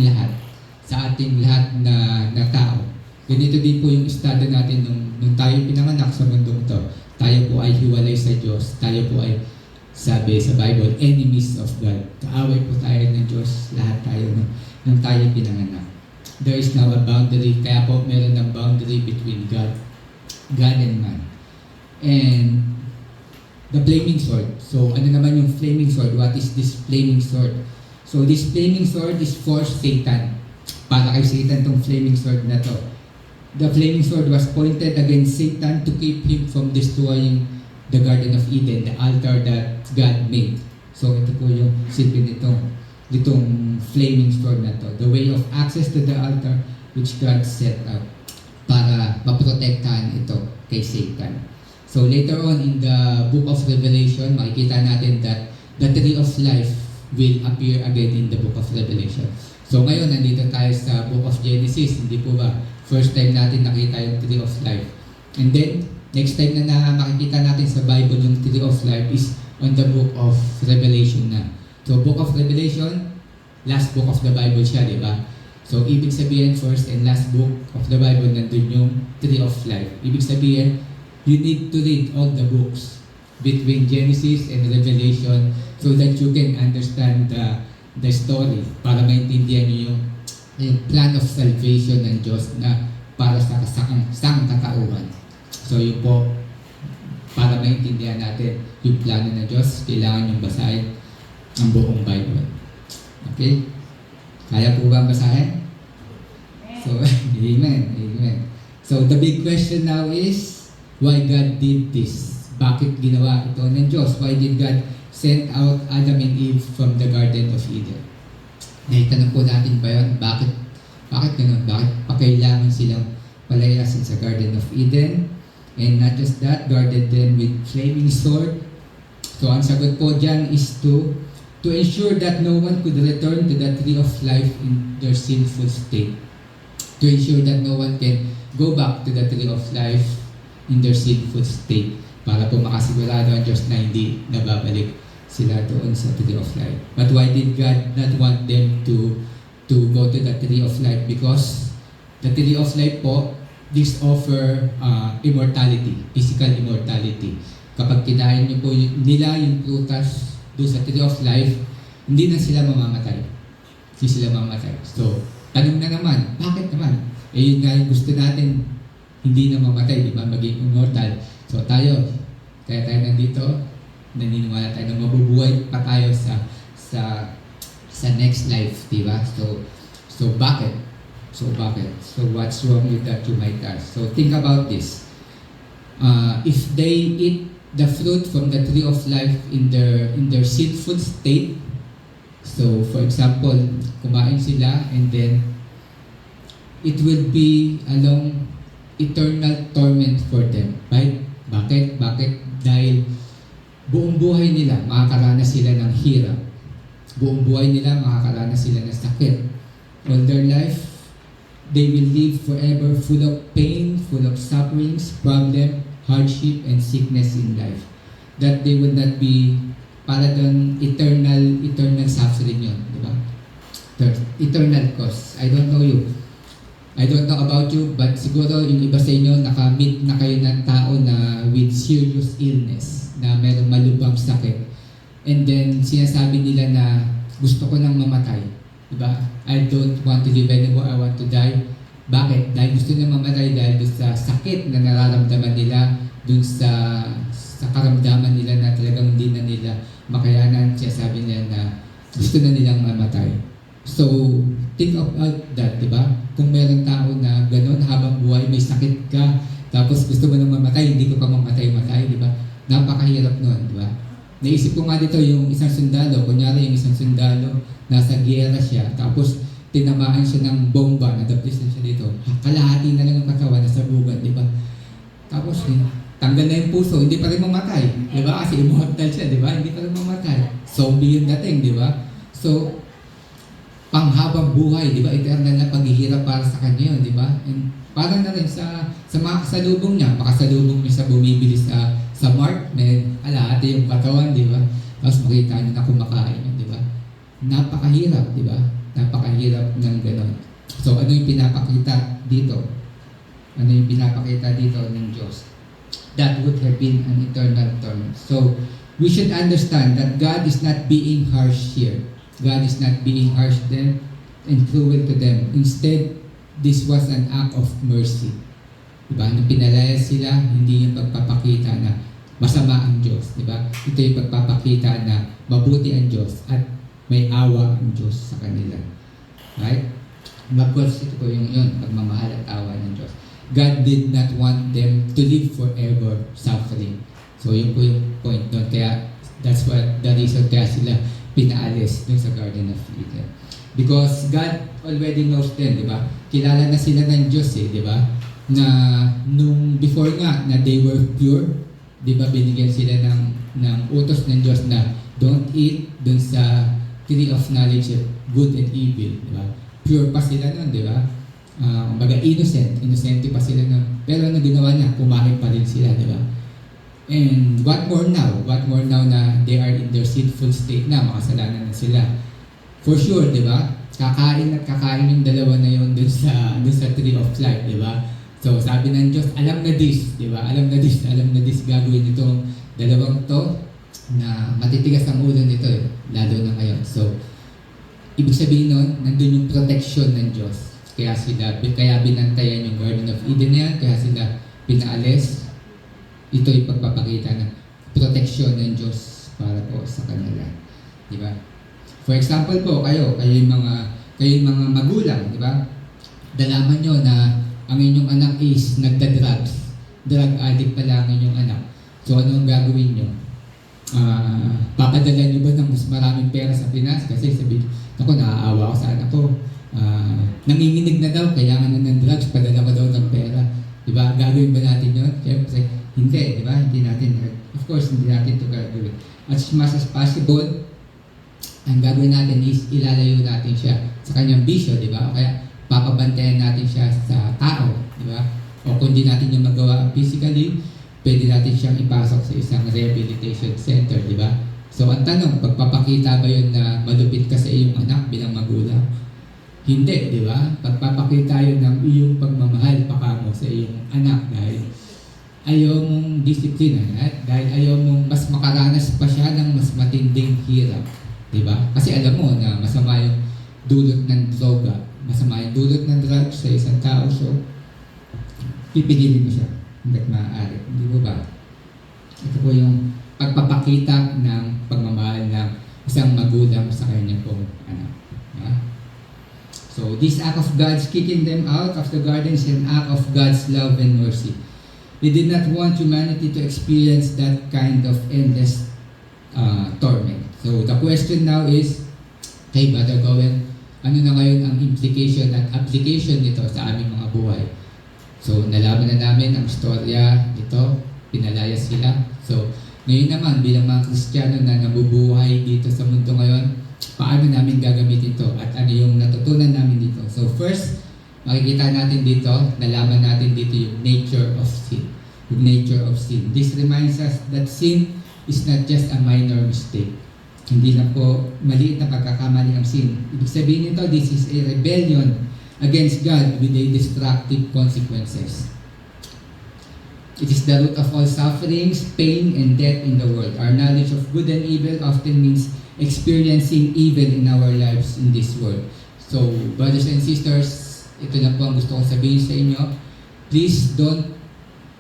lahat na tao. Ganito din po yung estado natin nung tayo pinanganak sa mundong to. Tayo po ay hiwalay sa Diyos. Tayo po ay, sabi sa Bible, enemies of God. Kaaway po tayo ng Diyos, lahat tayo nung tayo pinanganak. There is now a boundary, kaya po meron ng boundary between God and man. And the flaming sword. So, ano naman yung flaming sword? What is this flaming sword? So, this flaming sword is for Satan. Para kay Satan tong flaming sword na to. The flaming sword was pointed against Satan to keep him from destroying the Garden of Eden, the altar that God made. So, ito po yung silbi nitong flaming sword na to. The way of access to the altar which God set up para maprotektahan ito kay Satan. So later on in the book of Revelation, makikita natin that the tree of life will appear again in the book of Revelation. So ngayon, nandito tayo sa book of Genesis, hindi po ba? First time natin nakita yung tree of life. And then, next time na makikita natin sa Bible yung tree of life is on the book of Revelation na. So book of Revelation, last book of the Bible siya, di ba? So ibig sabihin, first and last book of the Bible, nandun yung tree of life. Ibig sabihin, you need to read all the books between Genesis and Revelation so that you can understand the story para maintindihan niyo yung plan of salvation ng Diyos na para sa sangkatauhan. So yun po, para maintindihan natin yung plano ng Diyos, kailangan yung basahin ang buong Bible. Okay? Kaya po ba basahin? So, amen. So the big question now is, why God did this? Bakit ginawa ito ng Diyos? Why did God send out Adam and Eve from the Garden of Eden? Naitanong po natin ba yun? Bakit ganun? Bakit pakailangan silang palayasin sa Garden of Eden? And not just that, guarded them with flaming sword. So ang sagot po dyan is to ensure that no one could return to the tree of life in their sinful state. To ensure that no one can go back to the tree of life in their sinful state, para po makasigurado ang Diyos na hindi nababalik sila doon sa tree of life. But why did God not want them to go to the tree of life? Because the tree of life po this offer immortality, physical immortality. Kapag kinain niyo po nila yung prutas doon sa tree of life, hindi na sila mamamatay. Hindi sila mamamatay. So, tanong na naman, bakit naman? Yun nga yung gusto natin, hindi na mamatay, di ba? Maging immortal. So, kaya tayo nandito, naniniwala tayo na mabubuhay pa tayo sa next life, di ba? So bakit? So what's wrong with that, you might ask? So think about this. If they eat the fruit from the tree of life in their sinful state, so for example, kumain sila and then it will be a long eternal torment for them, right? Bakit? Dahil buong buhay nila makakaranas sila ng hirap. Buong buhay nila makakaranas sila ng sakit. All their life, they will live forever full of pain, full of sufferings, problem, hardship, and sickness in life. That they will not be para doon eternal suffering yun, di ba? Eternal cause. I don't know you. I don't know about you, but siguro yung iba sa inyo nakamit na kayo ng tao na with serious illness, na merong malubhang sakit. And then sinasabi nila na gusto ko nang mamatay. Diba? I don't want to live anymore, I want to die. Bakit? Dahil gusto na mamatay dahil doon sa sakit na nararamdaman nila, doon sa karamdaman nila na talagang hindi na nila makayanan. Sinasabi nila na gusto na nilang mamatay. So, think about that, diba? Kung mayroong tao na gano'n habang buhay, may sakit ka, tapos gusto mo nang mamatay, hindi ko pa mamatay, diba? Napakahirap nun, diba? Naisip ko nga dito yung isang sundalo, kunyari yung isang sundalo, nasa giyera siya, tapos tinamaan siya ng bomba, nadaplis na siya dito. Kalahati na lang ang katawan, nasa bugat, di ba? Tapos tanggal na yung puso, hindi pa rin mamatay, di ba? Kasi immortal siya, di ba? Hindi pa rin mamatay. Zombie yung dating, di ba? So, panghabang buhay, di ba? Eternal na paghihirap para sa kanya yun, di ba? And parang na rin sa mga kasalubong niya, makasalubong niya sa bumibili sa mart, may alahati yung katawan, di ba? Tapos makita niyo na kumakain yun, di ba? Napakahirap, di ba? Napakahirap ng gano'n. So, ano yung pinapakita dito? Ano yung pinapakita dito ng Diyos? That would have been an eternal torment. So, we should understand that God is not being harsh here. God is not being harsh to them and cruel to them. Instead, this was an act of mercy. Diba? Nung pinalaya sila, hindi yung pagpapakita na masama ang Diyos. Diba? Ito yung pagpapakita na mabuti ang Diyos at may awa ang Diyos sa kanila. Right? Magkos ito po yung yun, pagmamahal at awa ng Diyos. God did not want them to live forever suffering. So yun po yung point doon. Kaya that's what the reason kaya sila pinaalis dun sa Garden of Eden. Because God already knows them, di ba? Kilala na sila ng Diyos di ba? Na nung before nga na they were pure, di ba binigyan sila ng utos ng Diyos na don't eat dun sa tree of knowledge of good and evil, di ba? Pure pa sila nun, di ba? Kumbaga innocent pa sila nun. Pero ano ginawa niya? Kumain pa rin sila, di ba? And what more now na they are in their sinful state na, makasalanan na sila. For sure, di ba? Kakain yung dalawa na yun dun sa tree of life, di ba? So, sabi ng Diyos, alam na this, di ba? Alam na this gagawin itong dalawang to na matitigas ang ulo nito, lalo na ngayon. So, ibig sabihin nun, nandun yung protection ng Diyos. Kaya binantayan yung Garden of Eden na yan, kaya sila pinaalis. Ito yung pagpapakita ng protection ng Diyos para po sa kanila. Di ba? For example po, kayo yung mga magulang, di ba? Dalaman nyo na ang inyong anak is nagda-drugs. Drug addict pala ang inyong anak. So ano ang gagawin nyo? Papadala nyo ba ng mas maraming pera sa Pinas? Kasi sabi, ako naaawa ko sa anak ko. Nanginginig na daw, kailangan na ng drugs, padala ko daw ng pera. Diba? Gagawin ba natin yun? Siyempre, hindi, diba? Hindi natin. Of course, hindi natin ito gagawin. As much as possible, ang gagawin natin is ilalayo natin siya sa kanyang bisyo, diba? O kaya papabantayan natin siya sa tao, diba? O kung di natin yung magawa physically, pwede natin siyang ipasok sa isang rehabilitation center, diba? So, ang tanong, pagpapakita ba yun na malupit ka sa iyong anak bilang magulang? Hindi, di ba? Pagpapakita tayo ng iyong pagmamahal pakamo sa iyong anak dahil ayaw mong disiplina dahil ayaw mong mas makaranas pa siya ng mas matinding hirap. Di ba? Kasi alam mo na masama yung dulot ng droga, masama yung dulot ng drugs sa isang tao, so pipigilin mo siya hanggat maaari. Di ba ba? Ito po yung pagpapakita ng pagmamahal ng isang magulang sa kanyang pong anak. Diba? So, this act of God's kicking them out of the garden is an act of God's love and mercy. He did not want humanity to experience that kind of endless torment. So, the question now is, kay Brother Cohen, ano na ngayon ang implication at application nito sa aming mga buhay? So, nalaman na namin ang istorya nito, pinalaya sila. So, ngayon naman, bilang mga Kristiyano na nabubuhay dito sa mundo ngayon, paano namin gagamitin ito at ano yung natutunan namin dito. So first, makikita natin dito, nalaman natin dito yung nature of sin. Yung nature of sin. This reminds us that sin is not just a minor mistake. Hindi lang po maliit na pagkakamali ang sin. Ibig sabihin nito, this is a rebellion against God with a destructive consequences. It is the root of all sufferings, pain, and death in the world. Our knowledge of good and evil often means experiencing evil in our lives in this world. So, brothers and sisters, ito na po ang gusto kong sabihin sa inyo. Please don't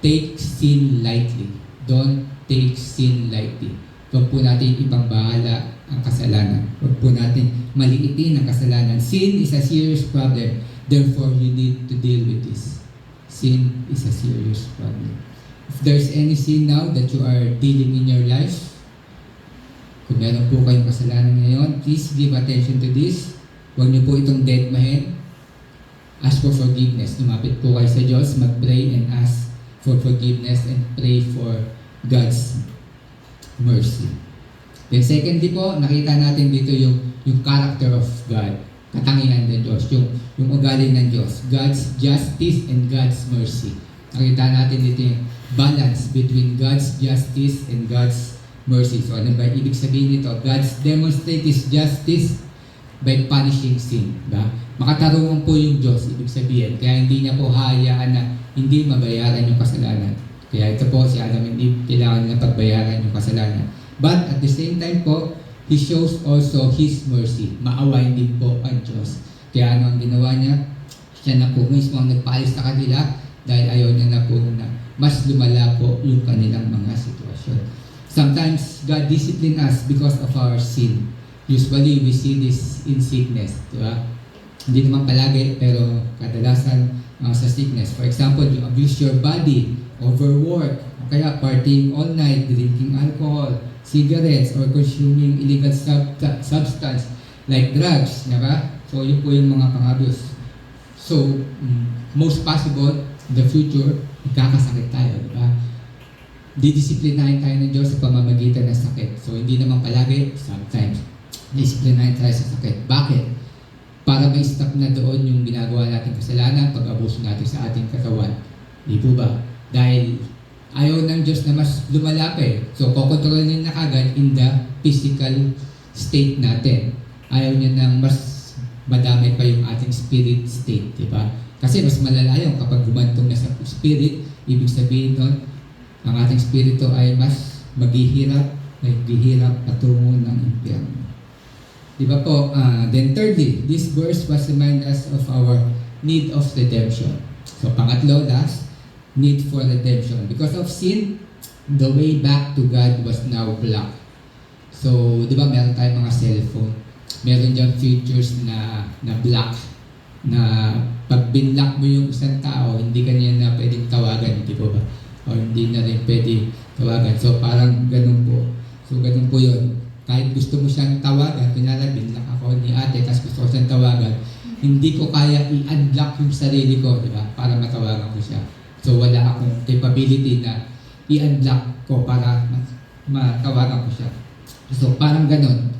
take sin lightly. Don't take sin lightly. Huwag po natin ipangbahala ang kasalanan. Huwag po natin maliitin ang kasalanan. Sin is a serious problem. Therefore, you need to deal with this. Sin is a serious problem. If there's any sin now that you are dealing in your life, kung meron po kayong kasalanan ngayon, please give attention to this. Huwag niyo po itong deadmahin. Ask for forgiveness. Lumapit po kayo sa Diyos, mag-pray and ask for forgiveness and pray for God's mercy. Then secondly po, nakita natin dito yung character of God. Katangian ng Diyos, yung ugali ng Diyos. God's justice and God's mercy. Nakita natin dito yung balance between God's justice and God's mercy. So ano ba ibig sabihin nito? God's demonstrate His justice by punishing sin. Diba? Makatarungan po yung Diyos, ibig sabihin. Kaya hindi niya po hayaan na hindi mabayaran yung kasalanan. Kaya ito po si Adam and Eve, kailangan nila pagbayaran yung kasalanan. But at the same time po, He shows also His mercy. Maawain din po ang Diyos. Kaya ano ang ginawa niya? Siya na po mismo ang nagpaalis sa kanila dahil ayaw niya na po na mas lumala po yung kanilang mga sitwasyon. Sometimes God discipline us because of our sin. Usually we see this in sickness, di ba? Hindi naman palagi, pero kadalasan sa sickness. For example, you abuse your body, overwork, o kaya partying all night, drinking alcohol, cigarettes, or consuming illegal substance like drugs, di ba? So yun po yung mga pang-abuse. So, most possible, in the future, magkakasakit tayo, di ba? Didisiplinahin tayo ng Diyos sa pamamagitan ng sakit. So, hindi naman palagi, sometimes, disiplinahin tayo sa sakit. Bakit? Para may stop na doon yung ginagawa natin kasalanan, pag-abuso natin sa ating katawan. Di po ba? Dahil ayaw ng Diyos na mas lumala pa eh. So, kokontrolin na kagad in the physical state natin. Ayaw niya nang mas madami pa yung ating spirit state, di ba? Kasi mas malala yung kapag gumantong na sa spirit, ibig sabihin doon, ang ating spirito ay mas maghihirap patungo ng impyerno. Di ba po? Then thirdly, this verse was remind us of our need of redemption. So pangatlo, last, need for redemption. Because of sin, the way back to God was now blocked. So, di ba meron tayong mga cellphone? Meron dyan features na block, na pag binlock mo yung isang tao, hindi ka niya na pwedeng tawagan, di ba ba? O hindi na rin pwede tawagan. So parang ganun po. So ganun po yun. Kahit gusto mo siyang tawagan, kunyari binlock ako ni ate, tapos gusto ko siyang tawagan, hindi ko kaya i-unblock yung sarili ko, di ba? Para matawagan ko siya. So wala akong capability na i-unblock ko para matawagan ko siya. So parang ganun.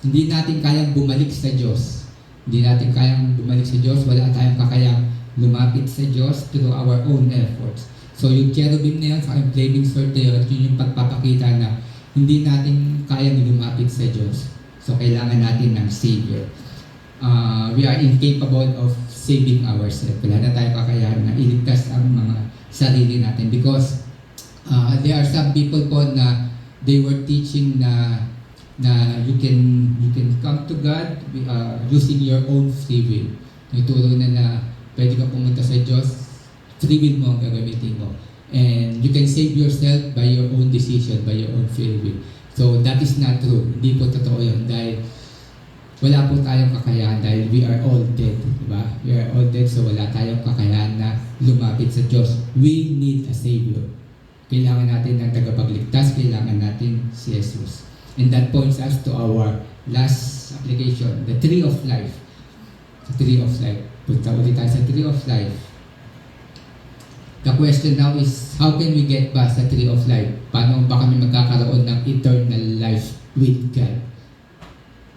Hindi natin kayang bumalik sa Diyos. Hindi natin kayang bumalik sa Diyos. Wala tayong kakayang lumapit sa Diyos through our own efforts. So yung cherubim na yun, sa aking flaming sword na yun, yun yung pagpapakita na hindi natin kayang lumapit sa Diyos. So kailangan natin ng Savior. we are incapable of saving ourselves. Wala na tayo kakayahan na iligtas ang mga sarili natin because there are some people po na they were teaching na you can come to God using your own free will. Nagturo na pwede ka pumunta sa Diyos, free will mo ang gagamitin mo. And you can save yourself by your own decision, by your own free will. So that is not true. Hindi po totoo yun dahil wala po tayong kakayahan dahil we are all dead. Diba? We are all dead so wala tayong kakayahan na lumapit sa Diyos. We need a Savior. Kailangan natin ng tagapagligtas, kailangan natin si Jesus. And that points us to our last application, the tree of life. The tree of life. Punta ulit tayo sa tree of life. The question now is, how can we get past the tree of life? Paano ba kami magkakaroon ng eternal life with God?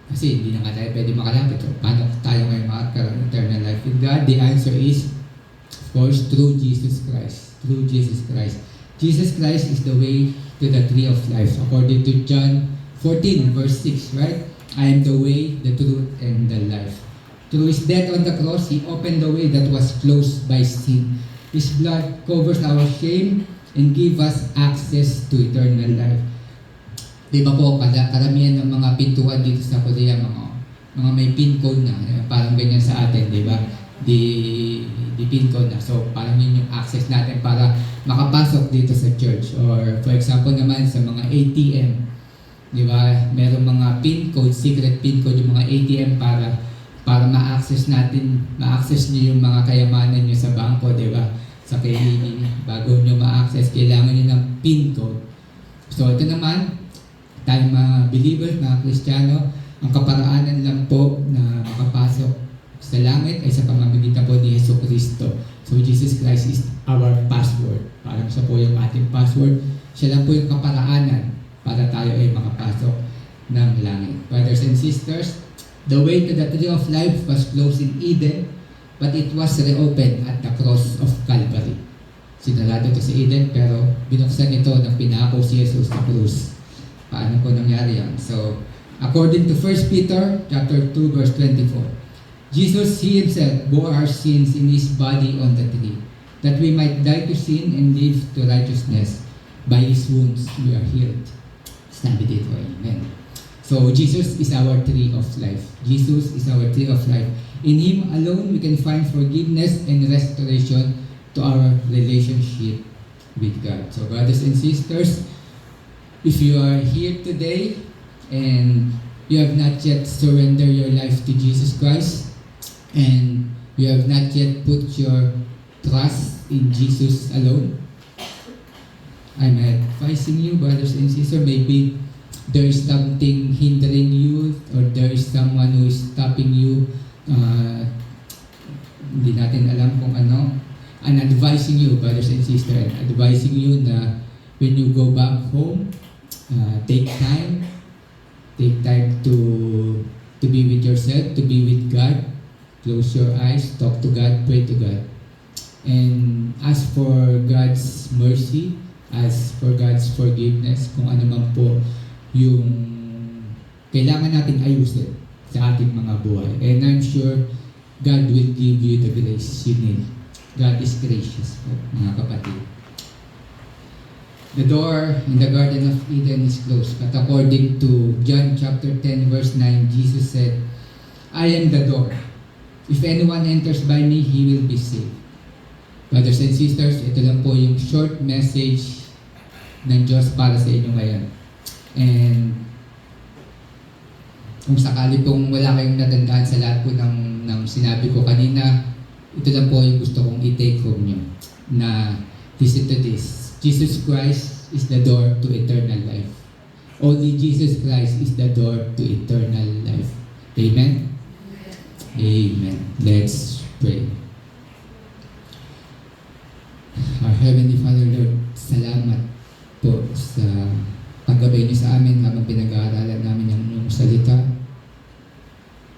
Kasi hindi na nga tayo pwede makalapit. So, paano tayo ngayon makakaroon ng eternal life with God? The answer is, of course, through Jesus Christ. Through Jesus Christ. Jesus Christ is the way to the tree of life. According to John 14 verse 6, right? I am the way, the truth, and the life. Through His death on the cross, He opened the way that was closed by sin. His blood covers our shame and give us access to eternal life. Di ba po, karamihan ng mga pintuan dito sa Korea, mga may pin code na, parang ganyan sa atin, di ba? Di pin code na. So, parang yun yung access natin para makapasok dito sa church. Or, for example naman, sa mga ATM, di ba? Merong mga pin code, secret pin code yung mga ATM para ma-access natin, ma-access nyo yung mga kayamanan nyo sa bangko, di ba? Sa KDB, bago nyo ma-access, kailangan nyo ng pin code. So, ito naman, tayong mga believers, mga Kristiyano, ang kaparaanan lang po na makapasok sa langit ay sa pamamagitan po ni Yesu Cristo. So, Jesus Christ is our password. Parang siya po yung ating password. Siya lang po yung kaparaanan para tayo ay makapasok ng langit. Brothers and sisters, the way to the tree of life was closed in Eden, but it was reopened at the cross of Calvary. Sinarado ito sa Eden, pero binuksan ito ng pinako si Jesus sa krus. Paano po nangyari yan? So, according to 1 Peter chapter 2 verse 24, Jesus, He Himself bore our sins in His body on the tree, that we might die to sin and live to righteousness. By His wounds we are healed. Sabi dito, amen. So, Jesus is our tree of life. Jesus is our tree of life. In Him alone, we can find forgiveness and restoration to our relationship with God. So, brothers and sisters, if you are here today and you have not yet surrendered your life to Jesus Christ and you have not yet put your trust in Jesus alone, I'm advising you, brothers and sisters, maybe there is something hindering you or there is someone who is stopping you. Hindi natin alam kung ano. I'm advising you, brothers and sisters, advising you na when you go back home, take time to be with yourself, to be with God. Close your eyes, talk to God, pray to God, and ask for God's mercy, ask for God's forgiveness kung ano man po yung kailangan natin ayusin sa ating mga buhay. And I'm sure God will give you the grace you need. God is gracious po, mga kapatid. The door in the Garden of Eden is closed. But according to John chapter 10 verse 9, Jesus said, I am the door. If anyone enters by me, he will be saved. Brothers and sisters, ito lang po yung short message ng Diyos para sa inyo ngayon. And kung sakali pong wala kayong natandaan sa lahat po ng sinabi ko kanina, ito lang po yung gusto kong i-take home nyo. Na listen to this. Jesus Christ is the door to eternal life. Only Jesus Christ is the door to eternal life. Amen? Amen. Let's pray. Our Heavenly Father, Lord, salamat po sa paggabay niyo sa amin habang pinag-aaralan namin yung inyong salita.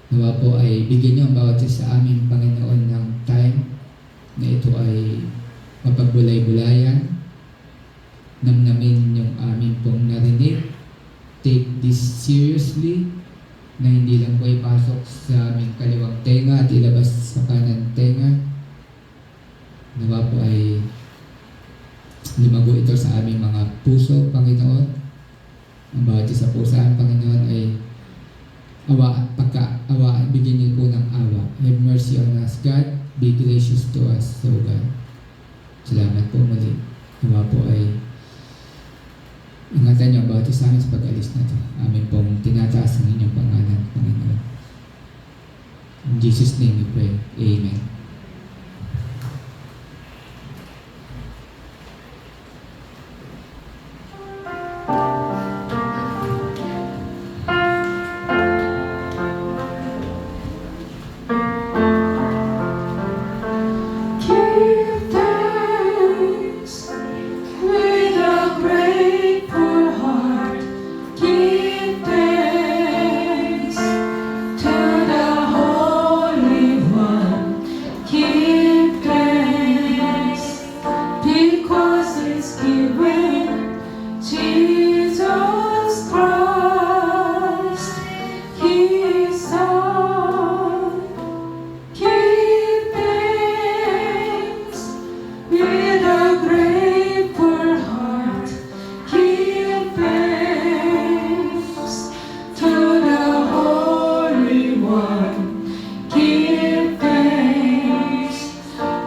Nawa po ay bigyan niyo ang bawat isa sa amin, Panginoon, ng time na ito ay mapagbulay-bulayan, namnamin yung amin pong narinig. Take this seriously na hindi lang po ipasok sa aming kaliwang tenga at ilabas sa kanan tenga. Nawa po ay lumago ito sa aming mga puso, Panginoon. Ang bawat isa po sa aming Panginoon ay pagka-awa, bigyan niyo po ng awa. Have mercy on us, God. Be gracious to us, so God. Salamat po muli. Nawa po ay ingatan niyo ang bawat isa amin sa pag-alis na ito. Amin pong tinataas ang inyong pangalan, Panginoon. In Jesus' name we pray. Amen. Give thanks with a grateful heart. Give thanks to the Holy One. Give thanks because it's given Jesus Christ, His Son. Give thanks with a grateful heart. Give thanks to the Holy One. Give thanks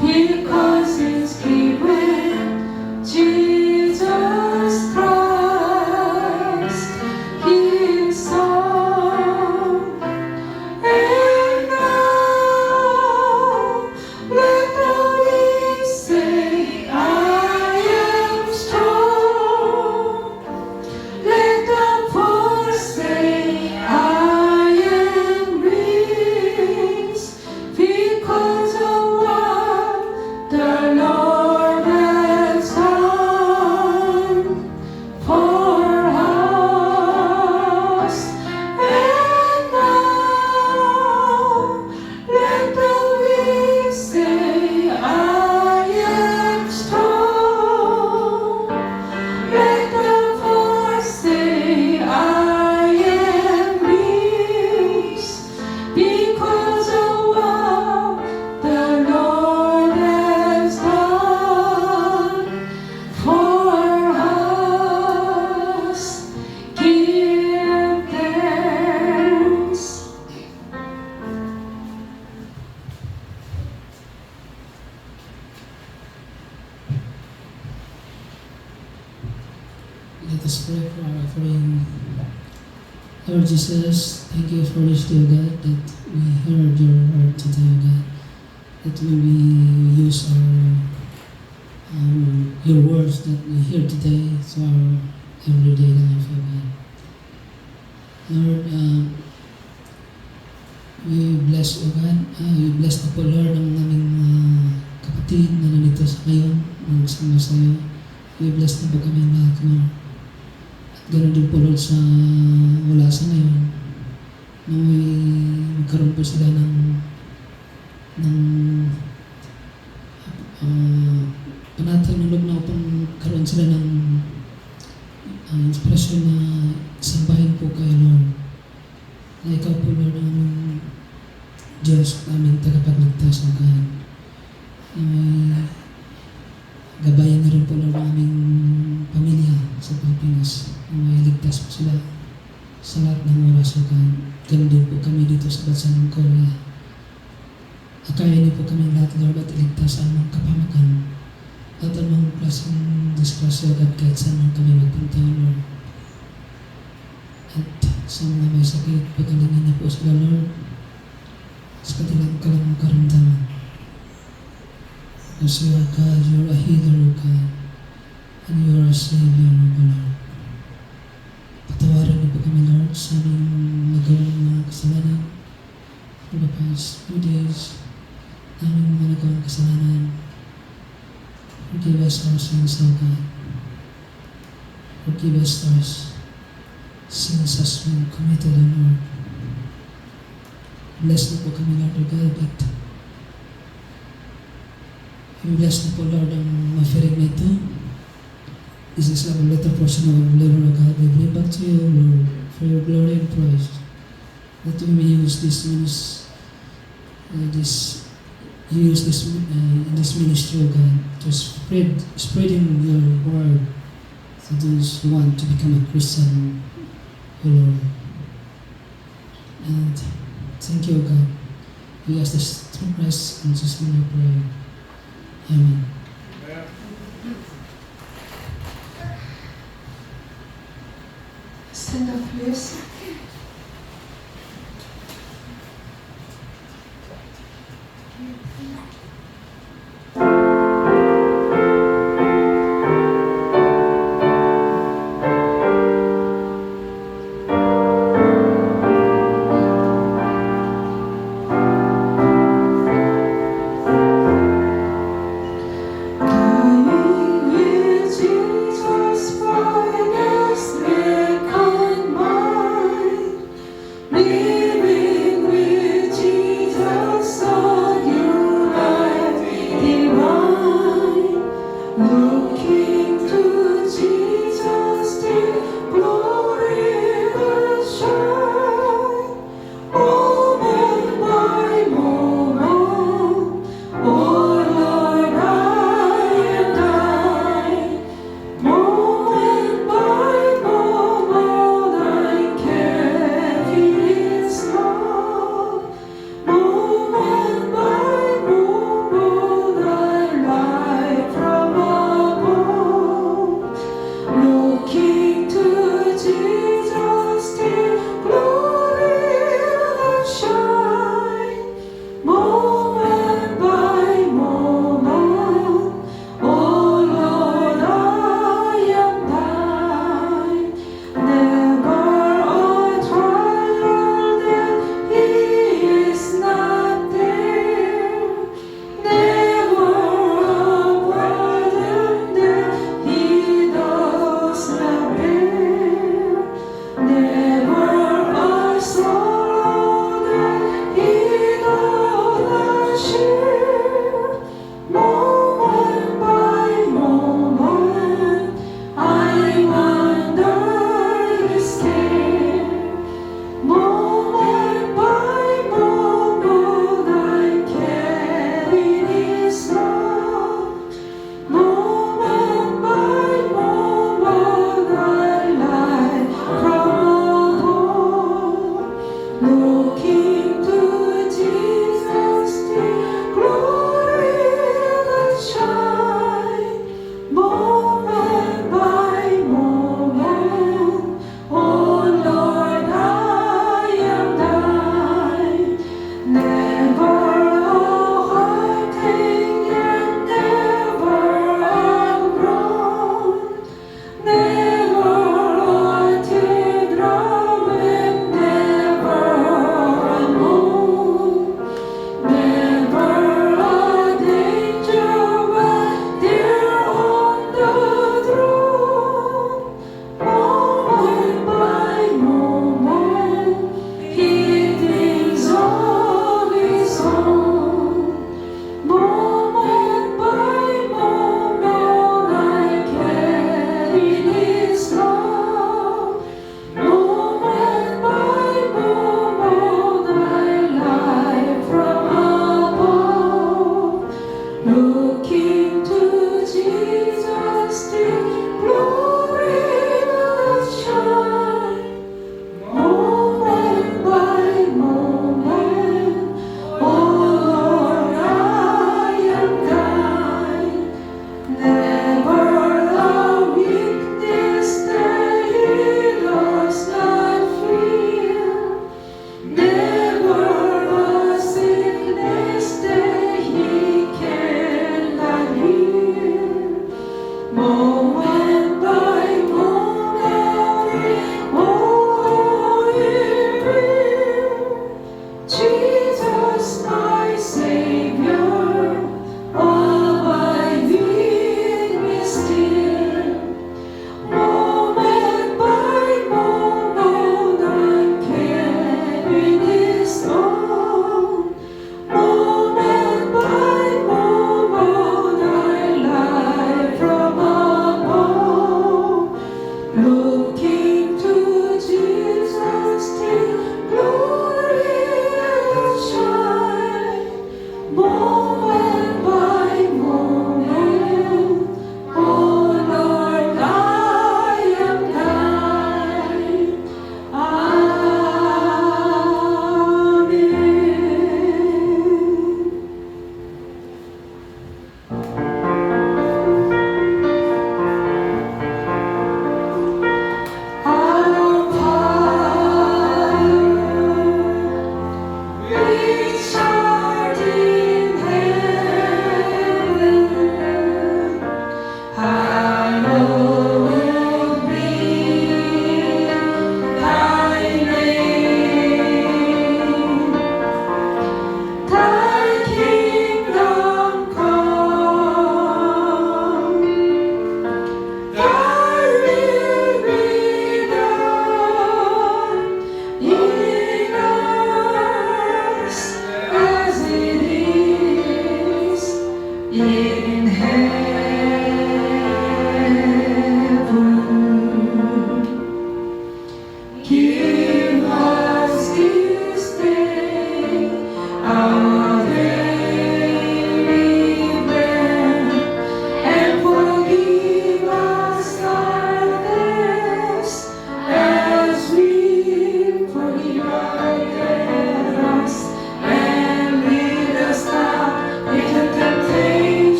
because it's given Jesus Christ, His Son. And now let the weak say, I am strong. Let the poor say, I am rich, because of what the Lord has done for us. And now let the weak say, I am strong. Let the poor say, I am rich, because of what the Lord has done for us. Give thanks. Let us pray for our offering. Lord Jesus, thank you for this day, God, that we heard your word today, God. That we will use your words that we hear today to our everyday life, oh God. Lord, we bless, oh God. We bless na po, Lord, ang aming kapatid na nandito sa ngayon, ang sama sa iyo. We bless na po kami lahat, Lord. Ganon din po, Lord, sa wala sa ngayon, na may magkaroon po sila ng panatag ng loob na upang karoon sila ng inspirasyon na sambahin po kayo, Lord. Na ikaw po, Lord, ang aming Diyos, aming tagapagligtas, O God. Na may gabayan na rin po, Lord, ang aming pamilya sa Pilipinas. Na may ligtas po sila sa lahat ng oras, O God. Ganun din po kami dito sa bansa ng Korea. Akayin niyo po kami lahat, Lord, at iligtas ang mga kapamakan at anong klaseng disgrasya, God, kahit saan man kami magpunta, Lord. At sa mga may sakit, pagalingin niyo po sila, Lord, sa kanilang karamdaman. Because you are God, you are a healer, O God, and you are a Savior, O Lord. Patawarin niyo po kami, Lord, sa aming nagawang mga kasalanan for the past few days. Aming mga nagawang kasalanan. Forgive us our sins, O God. Forgive us our sins as we committed, O Lord. Bless na po kami, Lord, O God, that bless na po, Lord, ang offering na ito. This is our little portion of our labor, O God. We bring back to you, Lord, for your glory and praise. that we may use this in this ministry, O God, to spreading your word to those who want to become a Christian, O Lord. And thank you, O God. We ask this through Christ in Jesus' name we pray. Amen. Stand up, please. Dying with Jesus by the second mind, living with Jesus on your life divine, looking to Jesus till glory will shine, moment by moment. Oh Lord, I and I, moment by moment, I carry His love. Moment by moment, I light from above, looking to Jesus till glory will shine. Moment by moment, oh Lord, I am thine. Never a trial that He is not there. Never a burden that He does not bear. Never a sorrow that He does not share. Moment by moment, I'm under His care. Moment by moment, I carry His love. Moment by moment, I light from above.